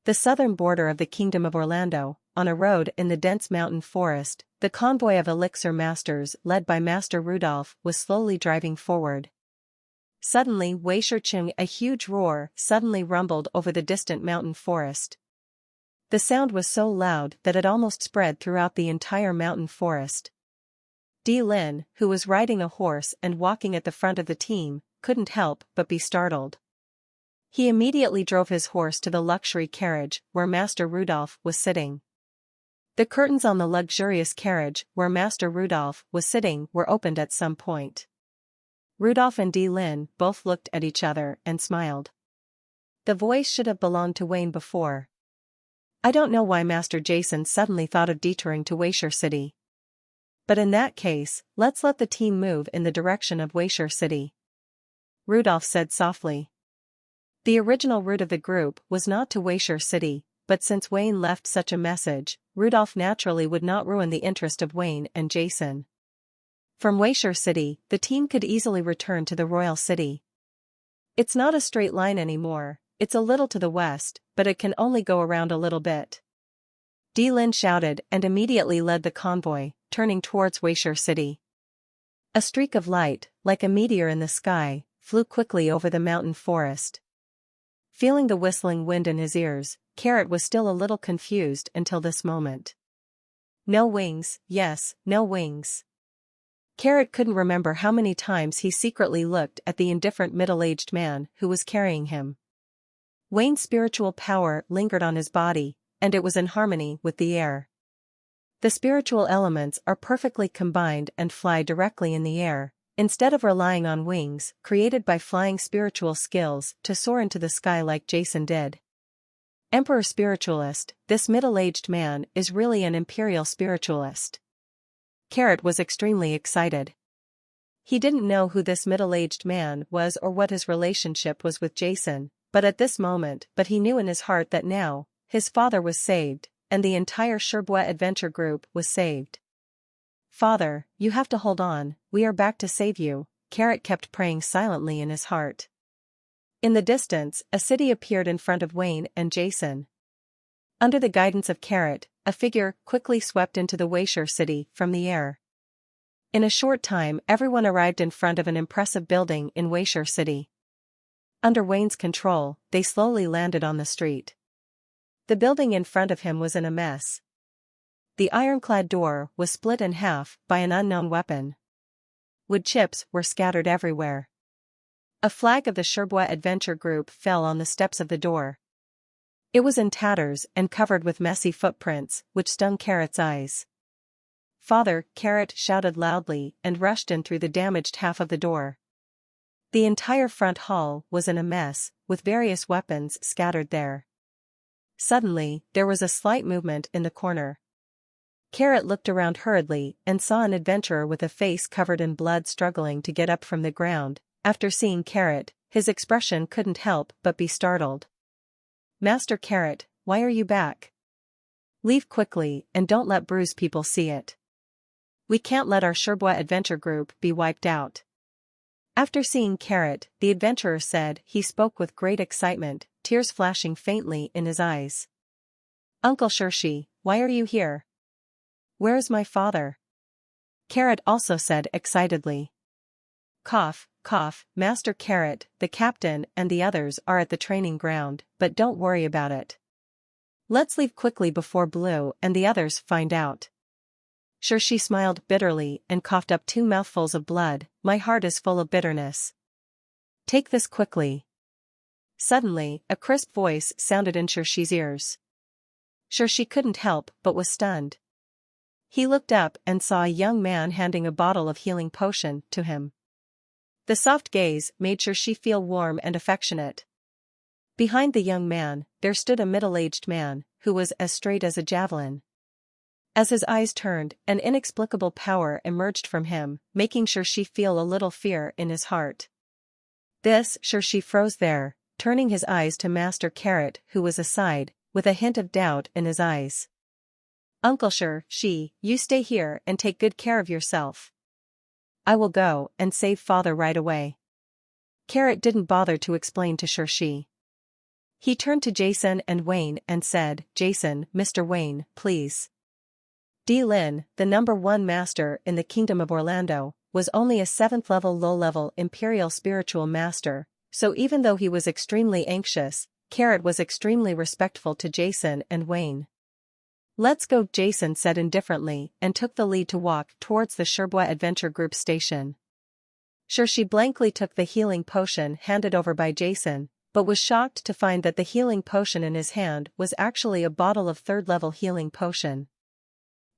The southern border of the Kingdom of Orlando, on a road in the dense mountain forest, the convoy of elixir masters led by Master Rudolph was slowly driving forward. Suddenly Wei Shicheng, a huge roar suddenly rumbled over the distant mountain forest. The sound was so loud that it almost spread throughout the entire mountain forest. Di Lin, who was riding a horse and walking at the front of the team, couldn't help but be startled. He immediately drove his horse to the luxury carriage where Master Rudolph was sitting. The curtains on the luxurious carriage where Master Rudolph was sitting were opened at some point. Rudolph and Di Lin both looked at each other and smiled. The voice should have belonged to Wayne before. I don't know why Master Jason suddenly thought of detouring to Weishur City. But in that case, let's let the team move in the direction of Weishur City. Rudolph said softly. The original route of the group was not to Weishur City, but since Wayne left such a message, Rudolph naturally would not ruin the interest of Wayne and Jason. From Weishur City, the team could easily return to the royal city. It's not a straight line anymore, it's a little to the west, but it can only go around a little bit. Di Lin shouted and immediately led the convoy, turning towards Weishur City. A streak of light, like a meteor in the sky, flew quickly over the mountain forest. Feeling the whistling wind in his ears, Carrot was still a little confused until this moment. No wings, yes, no wings. Carrot couldn't remember how many times he secretly looked at the indifferent middle-aged man who was carrying him. Wayne's spiritual power lingered on his body, and it was in harmony with the air. The spiritual elements are perfectly combined and fly directly in the air, instead of relying on wings created by flying spiritual skills to soar into the sky like Jason did. Emperor Spiritualist, this middle-aged man is really an imperial spiritualist. Carrot was extremely excited. He didn't know who this middle-aged man was or what his relationship was with Jason, but he knew in his heart that now, his father was saved, and the entire Sherbois adventure group was saved. Father, you have to hold on, we are back to save you, Carrot kept praying silently in his heart. In the distance, a city appeared in front of Wayne and Jason. Under the guidance of Carrot, a figure quickly swept into the Weishur City from the air. In a short time everyone arrived in front of an impressive building in Weishur City. Under Wayne's control, they slowly landed on the street. The building in front of him was in a mess. The ironclad door was split in half by an unknown weapon. Wood chips were scattered everywhere. A flag of the Sherbois adventure group fell on the steps of the door. It was in tatters and covered with messy footprints, which stung Carrot's eyes. Father, Carrot shouted loudly and rushed in through the damaged half of the door. The entire front hall was in a mess, with various weapons scattered there. Suddenly, there was a slight movement in the corner. Carrot looked around hurriedly and saw an adventurer with a face covered in blood struggling to get up from the ground. After seeing Carrot, his expression couldn't help but be startled. Master Carrot, why are you back? Leave quickly and don't let bruised people see it. We can't let our Sherbois adventure group be wiped out. After seeing Carrot, the adventurer said he spoke with great excitement, tears flashing faintly in his eyes. Uncle Shirshi, why are you here? Where is my father? Carrot also said excitedly. Cough, cough, Master Carrot, the captain and the others are at the training ground, but don't worry about it. Let's leave quickly before Blue and the others find out. Shirshi smiled bitterly and coughed up 2 mouthfuls of blood. My heart is full of bitterness. Take this quickly. Suddenly, a crisp voice sounded in Shirshi's ears. Shirshi couldn't help but was stunned. He looked up and saw a young man handing a bottle of healing potion to him. The soft gaze made Shirshi feel warm and affectionate. Behind the young man, there stood a middle-aged man, who was as straight as a javelin. As his eyes turned, an inexplicable power emerged from him, making Shirshi feel a little fear in his heart. Shirshi froze there, turning his eyes to Master Carrot who was aside, with a hint of doubt in his eyes. Uncle Shirshi, you stay here and take good care of yourself. I will go and save father right away. Carrot didn't bother to explain to Shirshi. He turned to Jason and Wayne and said, "Jason, Mr. Wayne, please." Lin, the #1 master in the Kingdom of Orlando, was only a 7th level low-level Imperial Spiritual Master, so even though he was extremely anxious, Carrot was extremely respectful to Jason and Wayne. "Let's go," Jason said indifferently and took the lead to walk towards the Sherbois Adventure Group station. Sure, she blankly took the healing potion handed over by Jason, but was shocked to find that the healing potion in his hand was actually a bottle of 3rd-level healing potion.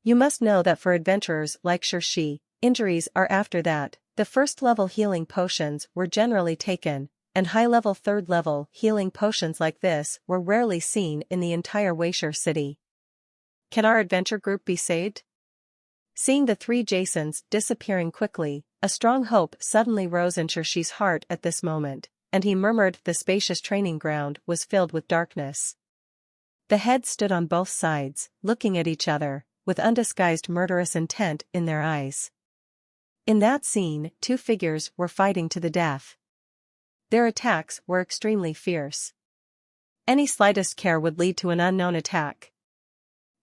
You must know that for adventurers like Shi, injuries are after that. The 1st-level healing potions were generally taken, and high-level 3rd-level healing potions like this were rarely seen in the entire Waysher city. "Can our adventure group be saved?" Seeing the 3 Jasons disappearing quickly, a strong hope suddenly rose in Shishi's heart at this moment, and he murmured the spacious training ground was filled with darkness. The heads stood on both sides, looking at each other, with undisguised murderous intent in their eyes. In that scene, 2 figures were fighting to the death. Their attacks were extremely fierce. Any slightest care would lead to an unknown attack.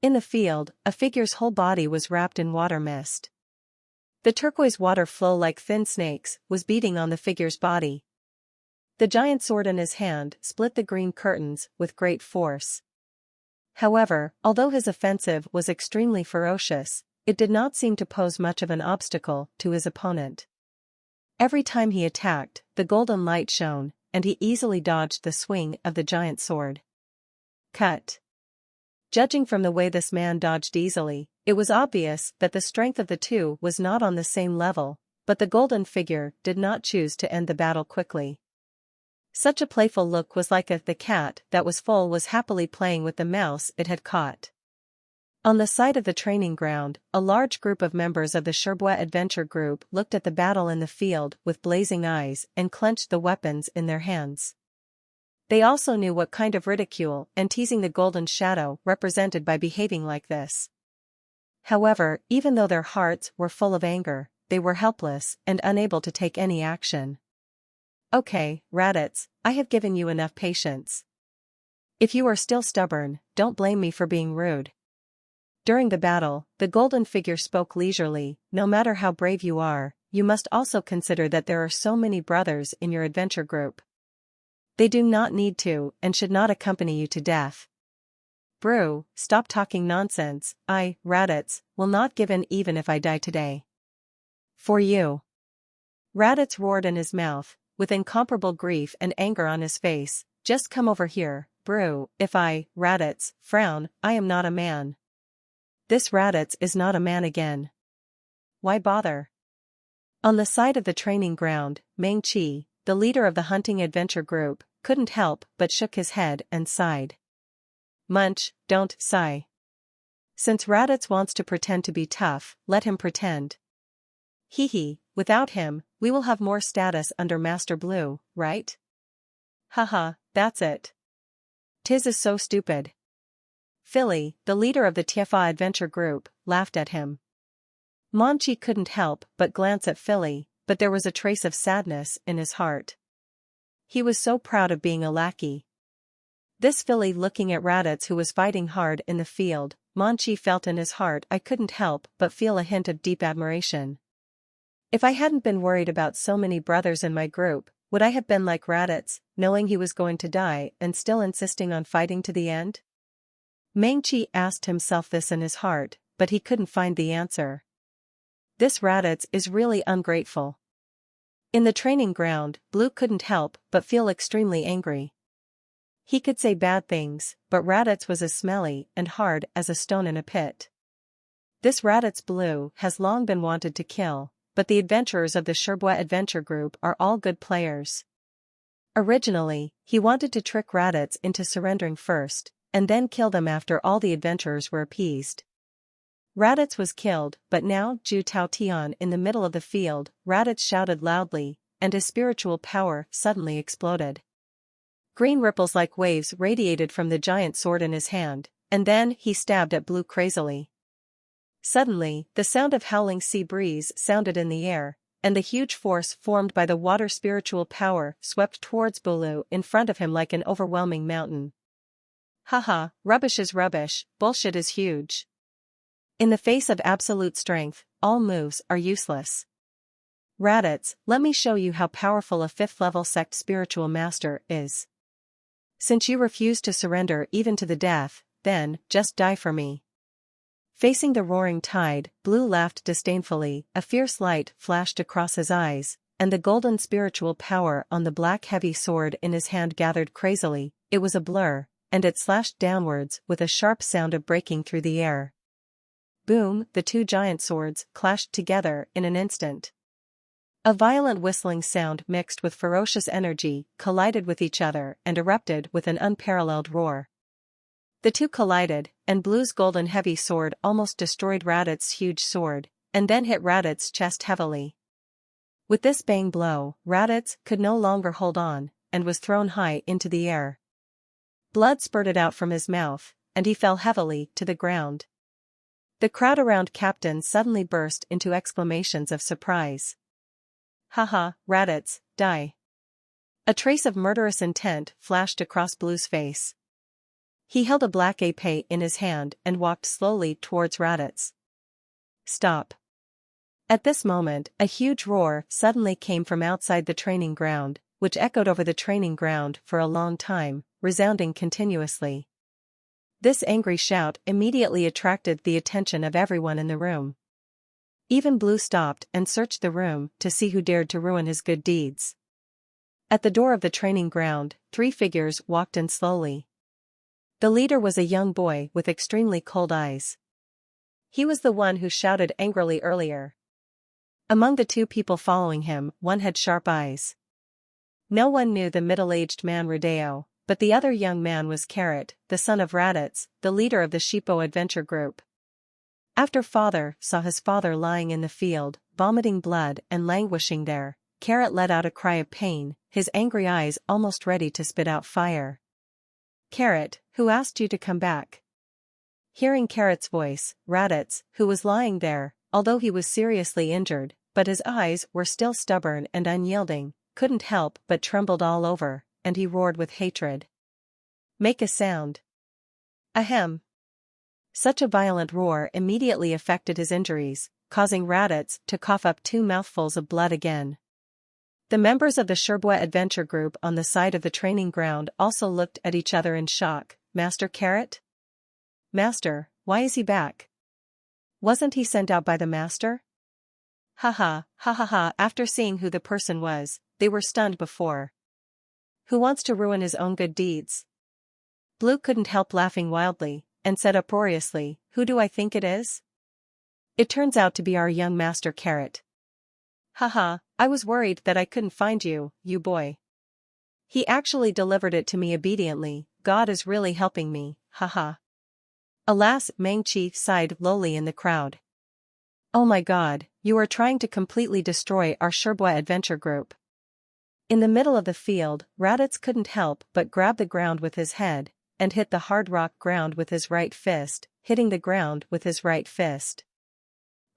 In the field, a figure's whole body was wrapped in water mist. The turquoise water flow like thin snakes was beating on the figure's body. The giant sword in his hand split the green curtains with great force. However, although his offensive was extremely ferocious, it did not seem to pose much of an obstacle to his opponent. Every time he attacked, the golden light shone, and he easily dodged the swing of the giant sword. Cut. Judging from the way this man dodged easily, it was obvious that the strength of the two was not on the same level, but the golden figure did not choose to end the battle quickly. Such a playful look was like the cat that was full was happily playing with the mouse it had caught. On the side of the training ground, a large group of members of the Sherbois Adventure Group looked at the battle in the field with blazing eyes and clenched the weapons in their hands. They also knew what kind of ridicule and teasing the Golden Shadow represented by behaving like this. However, even though their hearts were full of anger, they were helpless and unable to take any action. "Okay, Raditz, I have given you enough patience. If you are still stubborn, don't blame me for being rude." During the battle, the golden figure spoke leisurely, "No matter how brave you are, you must also consider that there are so many brothers in your adventure group. They do not need to and should not accompany you to death. Brew, stop talking nonsense. I, Raditz, will not give in even if I die today. For you." Raditz roared in his mouth, with incomparable grief and anger on his face. "Just come over here, Brew. If I, Raditz, frown, I am not a man. This Raditz is not a man again. Why bother?" On the side of the training ground, Meng Qi, the leader of the hunting adventure group, couldn't help but shook his head and sighed. "Munch, don't sigh. Since Raditz wants to pretend to be tough, let him pretend. Hee, without him, we will have more status under Master Blue, right? Haha, that's it. Tiz is so stupid." Philly, the leader of the Tiafa Adventure Group, laughed at him. Monchi couldn't help but glance at Philly, but there was a trace of sadness in his heart. He was so proud of being a lackey. This Philly looking at Raditz who was fighting hard in the field, Monchi felt in his heart. "I couldn't help but feel a hint of deep admiration. If I hadn't been worried about so many brothers in my group, would I have been like Raditz, knowing he was going to die and still insisting on fighting to the end?" Meng Qi asked himself this in his heart, but he couldn't find the answer. This Raditz is really ungrateful. In the training ground, Blue couldn't help but feel extremely angry. He could say bad things, but Raditz was as smelly and hard as a stone in a pit. This Raditz Blue has long been wanted to kill, but the adventurers of the Sherbois Adventure Group are all good players. Originally, he wanted to trick Raditz into surrendering first, and then kill them after all the adventurers were appeased. Raditz was killed, but now, Ju Tao Tian in the middle of the field, Raditz shouted loudly, and his spiritual power suddenly exploded. Green ripples like waves radiated from the giant sword in his hand, and then he stabbed at Blue crazily. Suddenly, the sound of howling sea breeze sounded in the air, and the huge force formed by the water spiritual power swept towards Bulu in front of him like an overwhelming mountain. Haha, rubbish is rubbish, bullshit is huge. In the face of absolute strength, all moves are useless. Raditz, let me show you how powerful a 5th-level sect spiritual master is. Since you refuse to surrender even to the death, then, just die for me. Facing the roaring tide, Blue laughed disdainfully, a fierce light flashed across his eyes, and the golden spiritual power on the black heavy sword in his hand gathered crazily. It was a blur, and it slashed downwards with a sharp sound of breaking through the air. Boom, the two giant swords clashed together in an instant. A violent whistling sound mixed with ferocious energy collided with each other and erupted with an unparalleled roar. The two collided, and Blue's golden heavy sword almost destroyed Raditz's huge sword, and then hit Raditz's chest heavily. With this bang blow, Raditz could no longer hold on, and was thrown high into the air. Blood spurted out from his mouth, and he fell heavily to the ground. The crowd around Captain suddenly burst into exclamations of surprise. Haha, Raditz, die. A trace of murderous intent flashed across Blue's face. He held a black épée in his hand and walked slowly towards Raditz. Stop. At this moment, a huge roar suddenly came from outside the training ground, which echoed over the training ground for a long time, resounding continuously. This angry shout immediately attracted the attention of everyone in the room. Even Blue stopped and searched the room to see who dared to ruin his good deeds. At the door of the training ground, 3 figures walked in slowly. The leader was a young boy with extremely cold eyes. He was the one who shouted angrily earlier. Among the 2 people following him, one had sharp eyes. No one knew the middle-aged man Rudeo, but the other young man was Carrot, the son of Raditz, the leader of the Shippo adventure group. After Father saw his father lying in the field, vomiting blood and languishing there, Carrot let out a cry of pain, his angry eyes almost ready to spit out fire. Carrot, who asked you to come back? Hearing Carrot's voice, Raditz, who was lying there, although he was seriously injured, but his eyes were still stubborn and unyielding, couldn't help but trembled all over, and he roared with hatred. Make a sound. Ahem. Such a violent roar immediately affected his injuries, causing Raditz to cough up 2 mouthfuls of blood again. The members of the Sherbwa adventure group on the side of the training ground also looked at each other in shock. Master Carrot? Master, why is he back? Wasn't he sent out by the master? Ha ha. After seeing who the person was, they were stunned before. Who wants to ruin his own good deeds? Blue couldn't help laughing wildly, and said uproariously, who do I think it is? It turns out to be our young Master Carrot. Haha, I was worried that I couldn't find you, you boy. He actually delivered it to me obediently. God is really helping me, haha. Alas, Mangchi sighed lowly in the crowd. Oh my God, you are trying to completely destroy our Sherbwa adventure group. In the middle of the field, Raditz couldn't help but grab the ground with his head, and hit the hard rock ground with his right fist, hitting the ground with his right fist.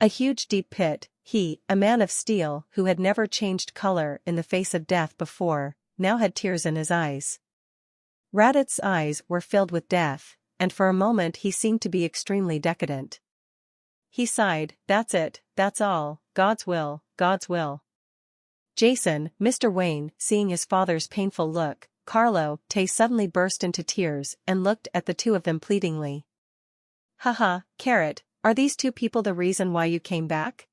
A huge deep pit, he, a man of steel who had never changed color in the face of death before, now had tears in his eyes. Raditz's eyes were filled with death, and for a moment he seemed to be extremely decadent. He sighed, that's it, that's all, God's will, God's will. Jason, Mr. Wayne, seeing his father's painful look, Carlo, Tay suddenly burst into tears and looked at the 2 of them pleadingly. Haha, Carrot, are these 2 people the reason why you came back?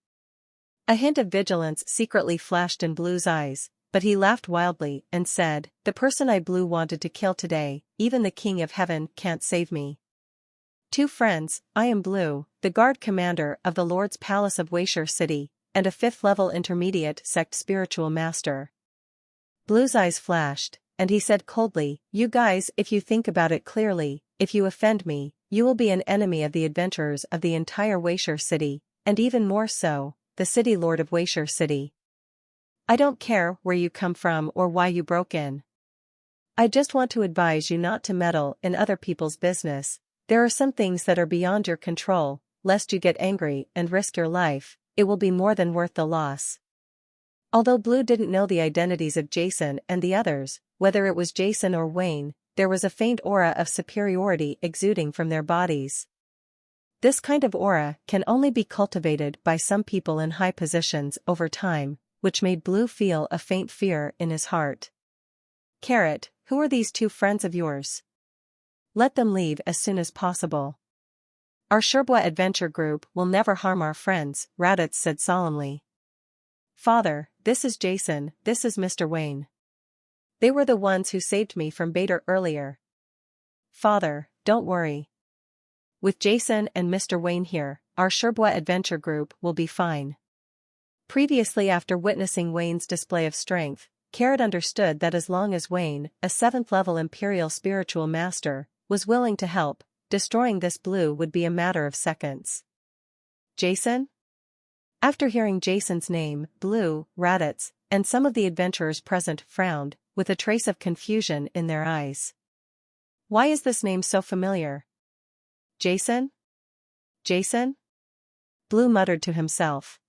A hint of vigilance secretly flashed in Blue's eyes, but he laughed wildly and said, the person I Blue wanted to kill today, even the King of Heaven can't save me. 2 friends, I am Blue, the guard commander of the Lord's Palace of Waysher City, and a 5th-level intermediate sect spiritual master. Blue's eyes flashed, and he said coldly, you guys, if you think about it clearly, if you offend me, you will be an enemy of the adventurers of the entire Waysher City, and even more so, the City Lord of Waysher City. I don't care where you come from or why you broke in. I just want to advise you not to meddle in other people's business. There are some things that are beyond your control, lest you get angry and risk your life. It will be more than worth the loss. Although Blue didn't know the identities of Jason and the others, whether it was Jason or Wayne, there was a faint aura of superiority exuding from their bodies. This kind of aura can only be cultivated by some people in high positions over time, which made Blue feel a faint fear in his heart. Carrot, who are these two friends of yours? Let them leave as soon as possible. Our Sherbois adventure group will never harm our friends, Raditz said solemnly. Father, this is Jason, this is Mr. Wayne. They were the ones who saved me from Bader earlier. Father, don't worry. With Jason and Mr. Wayne here, our Sherbois adventure group will be fine. Previously, after witnessing Wayne's display of strength, Carrot understood that as long as Wayne, a 7th-level Imperial spiritual master, was willing to help, destroying this Blue would be a matter of seconds. Jason? After hearing Jason's name, Blue, Raditz, and some of the adventurers present frowned, with a trace of confusion in their eyes. Why is this name so familiar? Jason? Jason? Blue muttered to himself.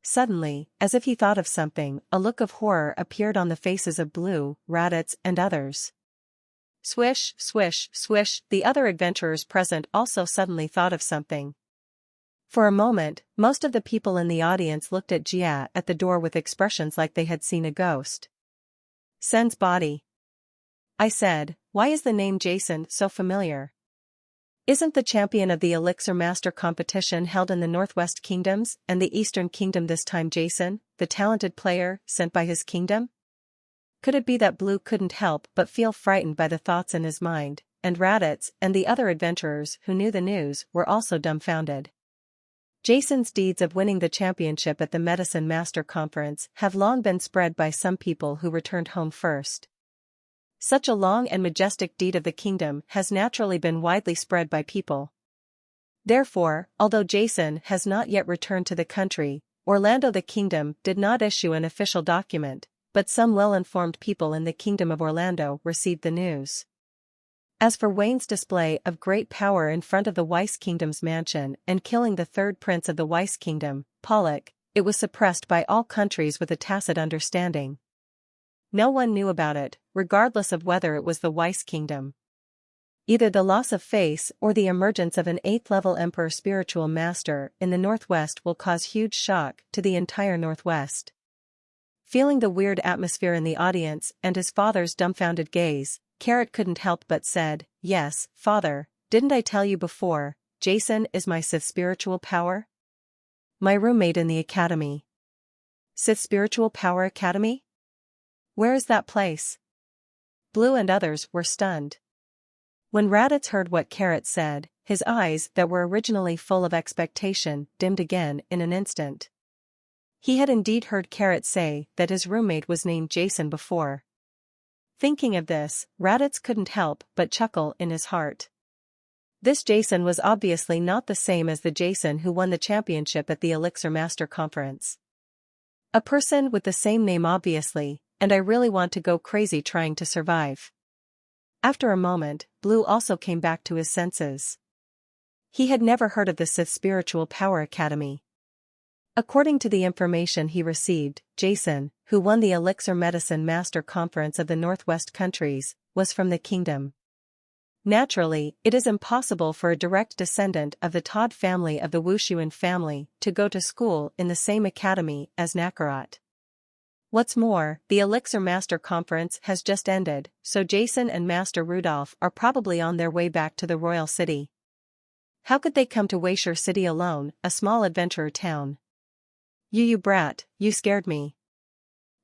Suddenly, as if he thought of something, a look of horror appeared on the faces of Blue, Raditz, and others. Swish, swish, swish, the other adventurers present also suddenly thought of something. For a moment, most of the people in the audience looked at Jia at the door with expressions like they had seen a ghost. Sen's body. I said, why is the name Jason so familiar? Isn't the champion of the Elixir Master competition held in the Northwest Kingdoms and the Eastern Kingdom this time Jason, the talented player, sent by his kingdom? Could it be that Blue couldn't help but feel frightened by the thoughts in his mind, and Raditz and the other adventurers who knew the news were also dumbfounded? Jason's deeds of winning the championship at the Medicine Master Conference have long been spread by some people who returned home first. Such a long and majestic deed of the kingdom has naturally been widely spread by people. Therefore, although Jason has not yet returned to the country, Orlando the kingdom did not issue an official document, but some well-informed people in the kingdom of Orlando received the news. As for Wayne's display of great power in front of the Weiss Kingdom's mansion and killing the third prince of the Weiss Kingdom, Pollock, it was suppressed by all countries with a tacit understanding. No one knew about it, regardless of whether it was the Weiss Kingdom. Either the loss of face or the emergence of an 8th-level Emperor spiritual master in the Northwest will cause huge shock to the entire Northwest. Feeling the weird atmosphere in the audience and his father's dumbfounded gaze, Carrot couldn't help but said, Yes, father, didn't I tell you before, Jason is my Sith spiritual power? My roommate in the academy. Sith Spiritual Power Academy? Where is that place? Blue and others were stunned. When Raditz heard what Carrot said, his eyes that were originally full of expectation dimmed again in an instant. He had indeed heard Carrot say that his roommate was named Jason before. Thinking of this, Raditz couldn't help but chuckle in his heart. This Jason was obviously not the same as the Jason who won the championship at the Elixir Master Conference. A person with the same name obviously, and I really want to go crazy trying to survive. After a moment, Blue also came back to his senses. He had never heard of the Sith Spiritual Power Academy. According to the information he received, Jason, who won the Elixir Medicine Master Conference of the Northwest countries, was from the kingdom. Naturally, it is impossible for a direct descendant of the Todd family of the Wushuan family to go to school in the same academy as Nakarat. What's more, the Elixir Master Conference has just ended, so Jason and Master Rudolph are probably on their way back to the royal city. How could they come to Weishur City alone, a small adventurer town? You brat, you scared me.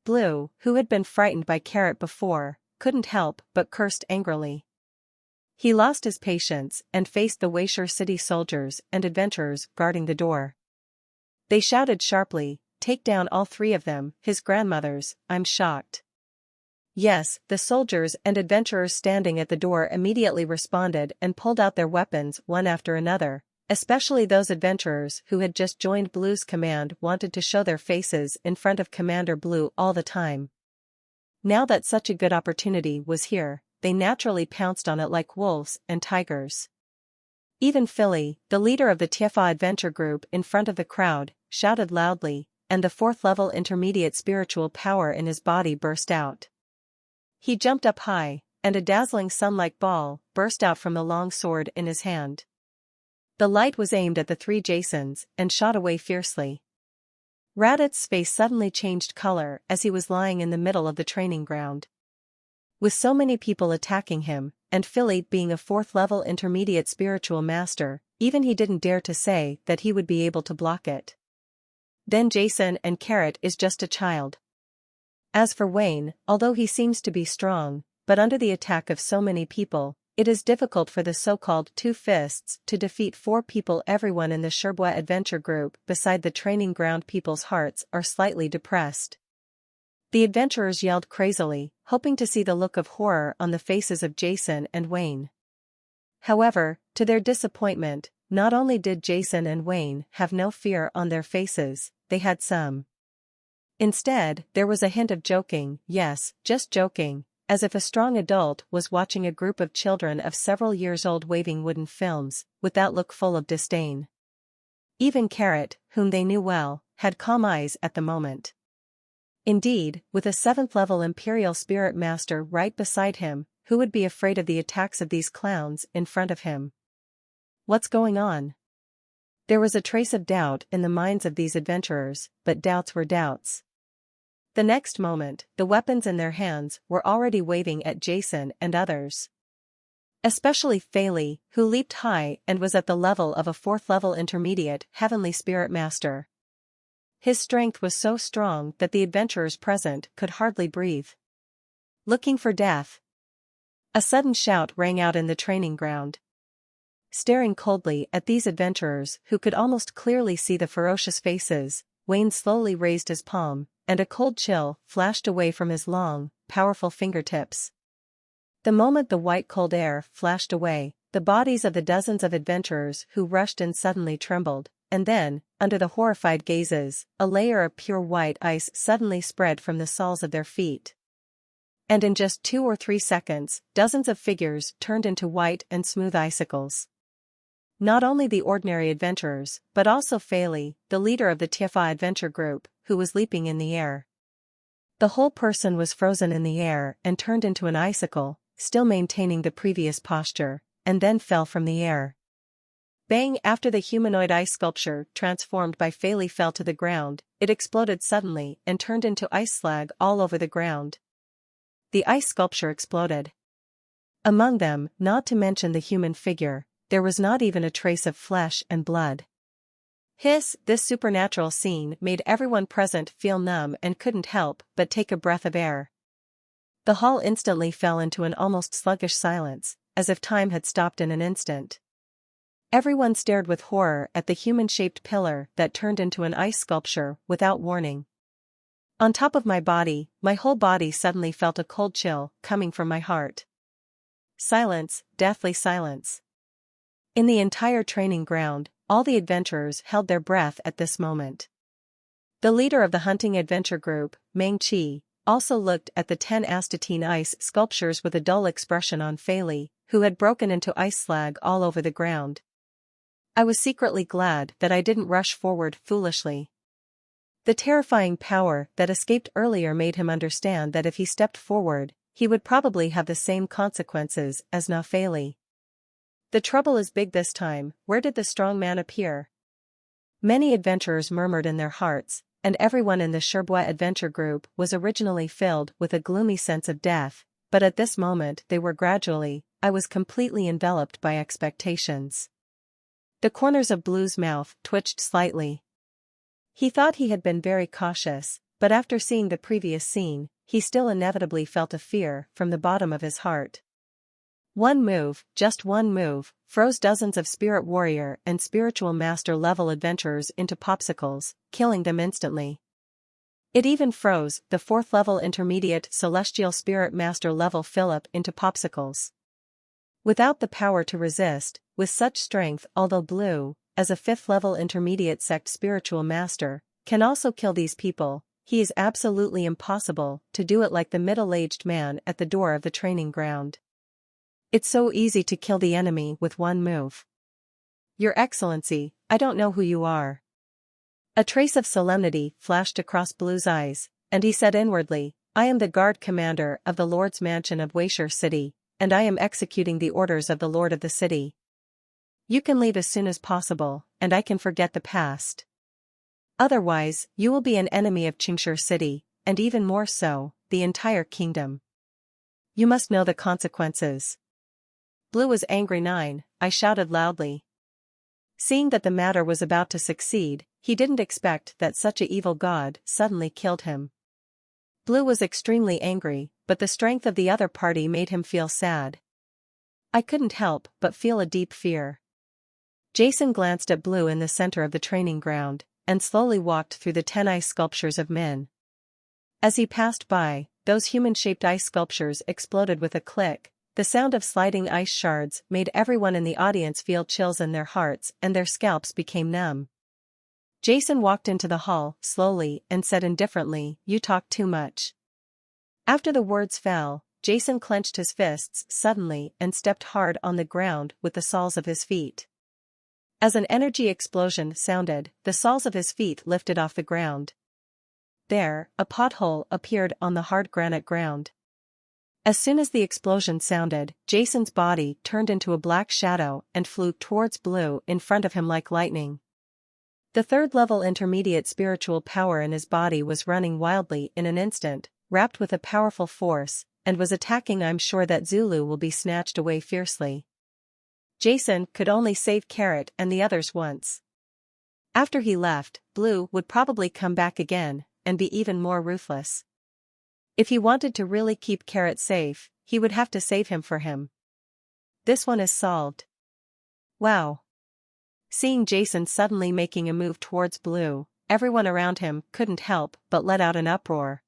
Blue, who had been frightened by Carrot before, couldn't help but cursed angrily. He lost his patience and faced the Weishur City soldiers and adventurers guarding the door. They shouted sharply, "Take down all three of them, his grandmothers, I'm shocked." Yes, the soldiers and adventurers standing at the door immediately responded and pulled out their weapons one after another, especially those adventurers who had just joined Blue's command wanted to show their faces in front of Commander Blue all the time. Now that such a good opportunity was here, they naturally pounced on it like wolves and tigers. Even Philly, the leader of the Tiafa adventure group in front of the crowd, shouted loudly, and the 4th level intermediate spiritual power in his body burst out. He jumped up high, and a dazzling sun-like ball burst out from the long sword in his hand. The light was aimed at the 3 Jasons and shot away fiercely. Radit's face suddenly changed color as he was lying in the middle of the training ground. With so many people attacking him, and Philly being a 4th level intermediate spiritual master, even he didn't dare to say that he would be able to block it. Then Jason and Carrot is just a child. As for Wayne, although he seems to be strong, but under the attack of so many people, it is difficult for the so-called Two Fists to defeat 4 people. Everyone in the Sherbwa adventure group beside the training ground people's hearts are slightly depressed. The adventurers yelled crazily, hoping to see the look of horror on the faces of Jason and Wayne. However, to their disappointment, not only did Jason and Wayne have no fear on their faces, they had some. Instead, there was a hint of joking, yes, just joking, as if a strong adult was watching a group of children of several years old waving wooden films, with that look full of disdain. Even Carrot, whom they knew well, had calm eyes at the moment. Indeed, with a 7th level Imperial Spirit Master right beside him, who would be afraid of the attacks of these clowns in front of him? What's going on? There was a trace of doubt in the minds of these adventurers, but doubts were doubts. The next moment, the weapons in their hands were already waving at Jason and others. Especially Phaley, who leaped high and was at the level of a 4th level intermediate Heavenly Spirit Master. His strength was so strong that the adventurers present could hardly breathe. Looking for death. A sudden shout rang out in the training ground. Staring coldly at these adventurers who could almost clearly see the ferocious faces, Wayne slowly raised his palm, and a cold chill flashed away from his long, powerful fingertips. The moment the white cold air flashed away, the bodies of the dozens of adventurers who rushed in suddenly trembled, and then, under the horrified gazes, a layer of pure white ice suddenly spread from the soles of their feet. And in just 2 or 3 seconds, dozens of figures turned into white and smooth icicles. Not only the ordinary adventurers, but also Phaley, the leader of the Tiafa adventure group, who was leaping in the air. The whole person was frozen in the air and turned into an icicle, still maintaining the previous posture, and then fell from the air. Bang! After the humanoid ice sculpture transformed by Phaley fell to the ground, it exploded suddenly and turned into ice slag all over the ground. The ice sculpture exploded. Among them, not to mention the human figure, there was not even a trace of flesh and blood. Hiss! This supernatural scene made everyone present feel numb and couldn't help but take a breath of air. The hall instantly fell into an almost sluggish silence, as if time had stopped in an instant. Everyone stared with horror at the human-shaped pillar that turned into an ice sculpture without warning. On top of my body, my whole body suddenly felt a cold chill coming from my heart. Silence, deathly silence. In the entire training ground, all the adventurers held their breath at this moment. The leader of the hunting adventure group, Meng Chi, also looked at the 10 astatine ice sculptures with a dull expression on Phaley, who had broken into ice slag all over the ground. I was secretly glad that I didn't rush forward foolishly. The terrifying power that escaped earlier made him understand that if he stepped forward, he would probably have the same consequences as Na Phaley. The trouble is big this time. Where did the strong man appear? Many adventurers murmured in their hearts, and everyone in the Sherbwa adventure group was originally filled with a gloomy sense of death, but at this moment I was completely enveloped by expectations. The corners of Blue's mouth twitched slightly. He thought he had been very cautious, but after seeing the previous scene, he still inevitably felt a fear from the bottom of his heart. One move, just one move, froze dozens of spirit warrior and spiritual master level adventurers into popsicles, killing them instantly. It even froze the 4th level intermediate celestial spirit master level Philip into popsicles. Without the power to resist, with such strength, although Blue, as a 5th level intermediate sect spiritual master, can also kill these people, he is absolutely impossible to do it like the middle-aged man at the door of the training ground. It's so easy to kill the enemy with one move. Your Excellency, I don't know who you are. A trace of solemnity flashed across Blue's eyes, and he said inwardly, I am the guard commander of the Lord's mansion of Waysher City, and I am executing the orders of the Lord of the city. You can leave as soon as possible, and I can forget the past. Otherwise, you will be an enemy of Qingshur City, and even more so, the entire kingdom. You must know the consequences. Blue was angry. 9, I shouted loudly. Seeing that the matter was about to succeed, he didn't expect that such a evil god suddenly killed him. Blue was extremely angry, but the strength of the other party made him feel sad. I couldn't help but feel a deep fear. Jason glanced at Blue in the center of the training ground, and slowly walked through the 10 ice sculptures of men. As he passed by, those human-shaped ice sculptures exploded with a click. The sound of sliding ice shards made everyone in the audience feel chills in their hearts and their scalps became numb. Jason walked into the hall slowly and said indifferently, You talk too much. After the words fell, Jason clenched his fists suddenly and stepped hard on the ground with the soles of his feet. As an energy explosion sounded, the soles of his feet lifted off the ground. There, a pothole appeared on the hard granite ground. As soon as the explosion sounded, Jason's body turned into a black shadow and flew towards Blue in front of him like lightning. The third-level intermediate spiritual power in his body was running wildly in an instant, wrapped with a powerful force, and was attacking. I'm sure that Zulu will be snatched away fiercely. Jason could only save Carrot and the others once. After he left, Blue would probably come back again, and be even more ruthless. If he wanted to really keep Carrot safe, he would have to save him for him. This one is solved. Wow. Seeing Jason suddenly making a move towards Blue, everyone around him couldn't help but let out an uproar.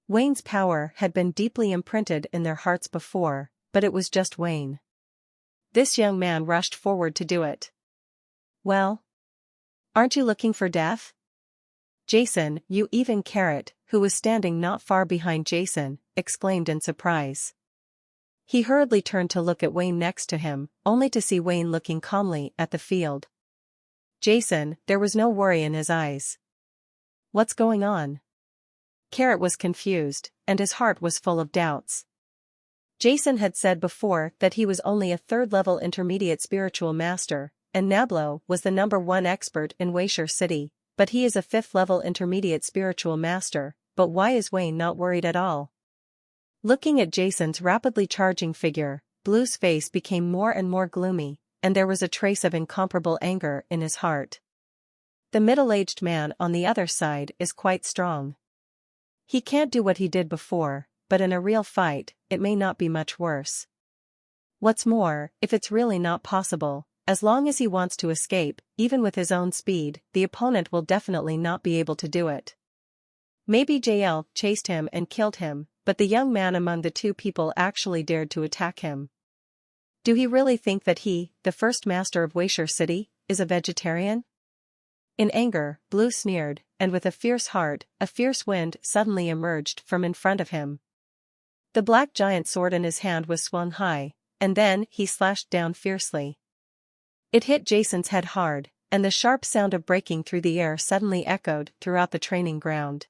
Wayne's power had been deeply imprinted in their hearts before, but it was just Wayne. This young man rushed forward to do it. Well? Aren't you looking for death? Jason, you even Carrot, who was standing not far behind Jason, exclaimed in surprise. He hurriedly turned to look at Wayne next to him, only to see Wayne looking calmly at the field. Jason, there was no worry in his eyes. What's going on? Carrot was confused, and his heart was full of doubts. Jason had said before that he was only a third-level intermediate spiritual master, and Nablo was the #1 expert in Waysher City, but he is a 5th-level intermediate spiritual master. But why is Wayne not worried at all? Looking at Jason's rapidly charging figure, Blue's face became more and more gloomy, and there was a trace of incomparable anger in his heart. The middle-aged man on the other side is quite strong. He can't do what he did before, but in a real fight, it may not be much worse. What's more, if it's really not possible, as long as he wants to escape, even with his own speed, the opponent will definitely not be able to do it. Maybe JL chased him and killed him, but the young man among the two people actually dared to attack him. Do he really think that he, the first master of Waysher City, is a vegetarian? In anger, Blue sneered, and with a fierce heart, a fierce wind suddenly emerged from in front of him. The black giant sword in his hand was swung high, and then he slashed down fiercely. It hit Jason's head hard, and the sharp sound of breaking through the air suddenly echoed throughout the training ground.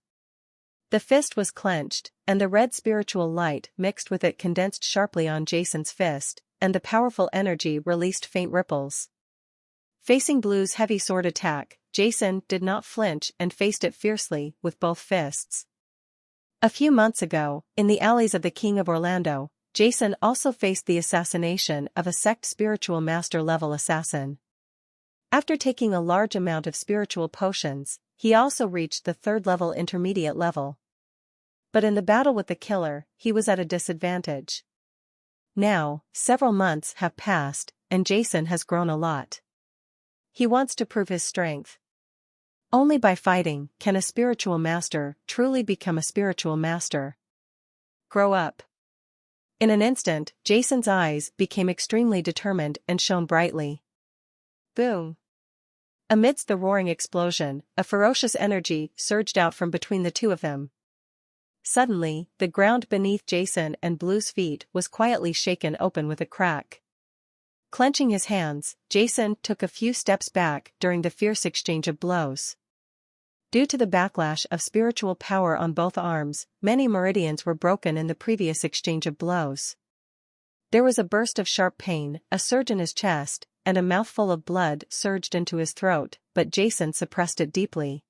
The fist was clenched, and the red spiritual light mixed with it condensed sharply on Jason's fist, and the powerful energy released faint ripples. Facing Blue's heavy sword attack, Jason did not flinch and faced it fiercely with both fists. A few months ago, in the alleys of the King of Orlando, Jason also faced the assassination of a sect spiritual master-level assassin. After taking a large amount of spiritual potions, he also reached the third-level intermediate level. But in the battle with the killer, he was at a disadvantage. Now, several months have passed, and Jason has grown a lot. He wants to prove his strength. Only by fighting can a spiritual master truly become a spiritual master. Grow up. In an instant, Jason's eyes became extremely determined and shone brightly. Boom! Amidst the roaring explosion, a ferocious energy surged out from between the two of them. Suddenly, the ground beneath Jason and Blue's feet was quietly shaken open with a crack. Clenching his hands, Jason took a few steps back during the fierce exchange of blows. Due to the backlash of spiritual power on both arms, many meridians were broken in the previous exchange of blows. There was a burst of sharp pain, a surge in his chest, and a mouthful of blood surged into his throat, but Jason suppressed it deeply.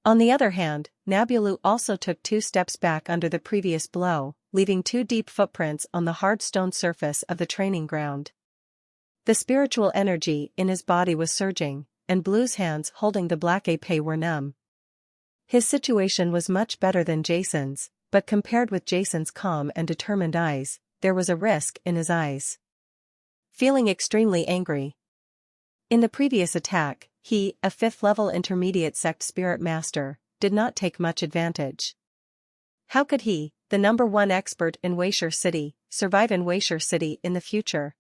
On the other hand, Nabulu also took 2 steps back under the previous blow, leaving 2 deep footprints on the hard stone surface of the training ground. The spiritual energy in his body was surging, and Blue's hands holding the black épée were numb. His situation was much better than Jason's, but compared with Jason's calm and determined eyes, there was a risk in his eyes. Feeling extremely angry. In the previous attack, he, a 5th-level intermediate sect spirit master, did not take much advantage. How could he, the #1 expert in Waysher City, survive in Waysher City in the future?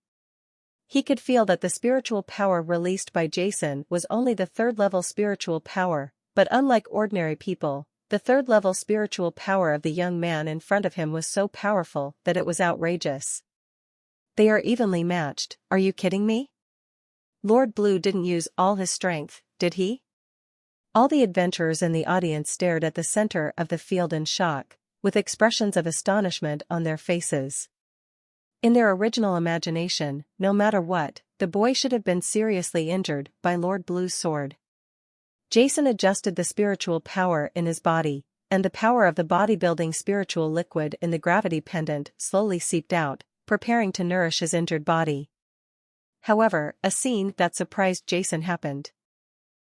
He could feel that the spiritual power released by Jason was only the 3rd-level spiritual power, but unlike ordinary people, the 3rd-level spiritual power of the young man in front of him was so powerful that it was outrageous. They are evenly matched, are you kidding me? Lord Blue didn't use all his strength, did he? All the adventurers in the audience stared at the center of the field in shock, with expressions of astonishment on their faces. In their original imagination, no matter what, the boy should have been seriously injured by Lord Blue's sword. Jason adjusted the spiritual power in his body, and the power of the bodybuilding spiritual liquid in the gravity pendant slowly seeped out, preparing to nourish his injured body. However, a scene that surprised Jason happened.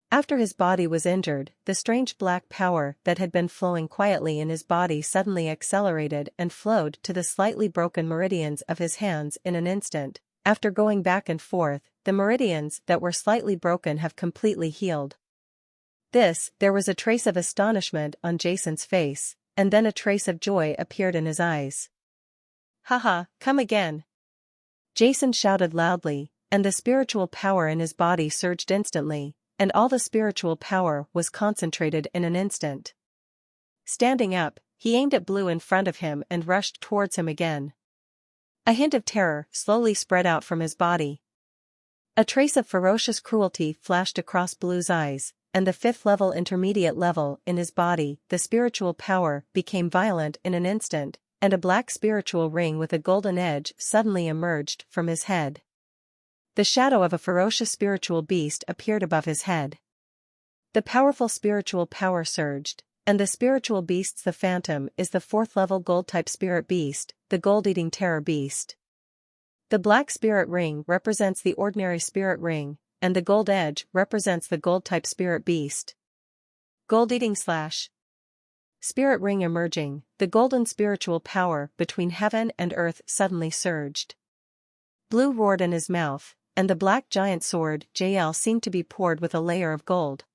After his body was injured, the strange black power that had been flowing quietly in his body suddenly accelerated and flowed to the slightly broken meridians of his hands in an instant. After going back and forth, the meridians that were slightly broken have completely healed. There was a trace of astonishment on Jason's face, and then a trace of joy appeared in his eyes. "Haha, come again!" Jason shouted loudly, and the spiritual power in his body surged instantly, and all the spiritual power was concentrated in an instant. Standing up, he aimed at Blue in front of him and rushed towards him again. A hint of terror slowly spread out from his body. A trace of ferocious cruelty flashed across Blue's eyes, and the 5th-level intermediate level in his body, the spiritual power, became violent in an instant, and a black spiritual ring with a golden edge suddenly emerged from his head. The shadow of a ferocious spiritual beast appeared above his head. The powerful spiritual power surged, and the spiritual beast's the Phantom is the 4th-level gold-type spirit beast, the gold-eating terror beast. The black spirit ring represents the ordinary spirit ring, and the gold edge represents the gold-type spirit beast. Gold-eating / spirit ring emerging, the golden spiritual power between heaven and earth suddenly surged. Blue roared in his mouth, and the black giant sword JL seemed to be poured with a layer of gold.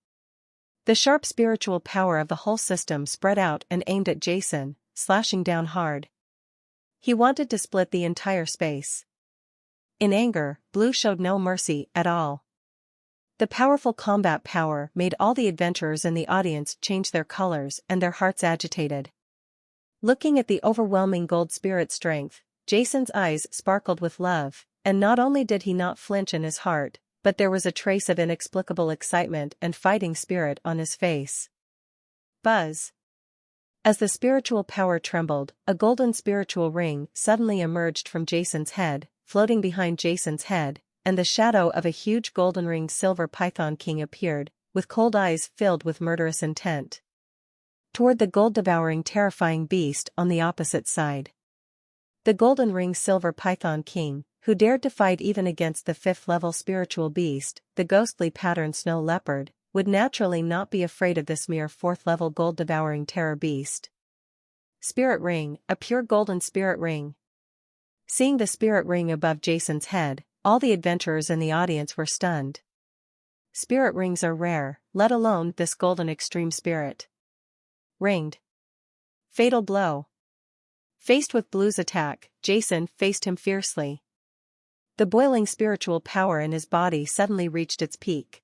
The sharp spiritual power of the whole system spread out and aimed at Jason, slashing down hard. He wanted to split the entire space. In anger, Blue showed no mercy at all. The powerful combat power made all the adventurers in the audience change their colors and their hearts agitated. Looking at the overwhelming gold spirit strength, Jason's eyes sparkled with love, and not only did he not flinch in his heart, but there was a trace of inexplicable excitement and fighting spirit on his face. Buzz. As the spiritual power trembled, a golden spiritual ring suddenly emerged from Jason's head, floating behind Jason's head, and the shadow of a huge golden-ringed silver python king appeared, with cold eyes filled with murderous intent. Toward the gold-devouring terrifying beast on the opposite side. The golden-ringed silver python king, who dared to fight even against the 5th-level spiritual beast, the ghostly patterned snow leopard, would naturally not be afraid of this mere 4th-level gold-devouring terror beast. Spirit ring, a pure golden spirit ring. Seeing the spirit ring above Jason's head, all the adventurers in the audience were stunned. Spirit rings are rare, let alone this golden extreme spirit. Ringed. Fatal blow. Faced with Blue's attack, Jason faced him fiercely. The boiling spiritual power in his body suddenly reached its peak.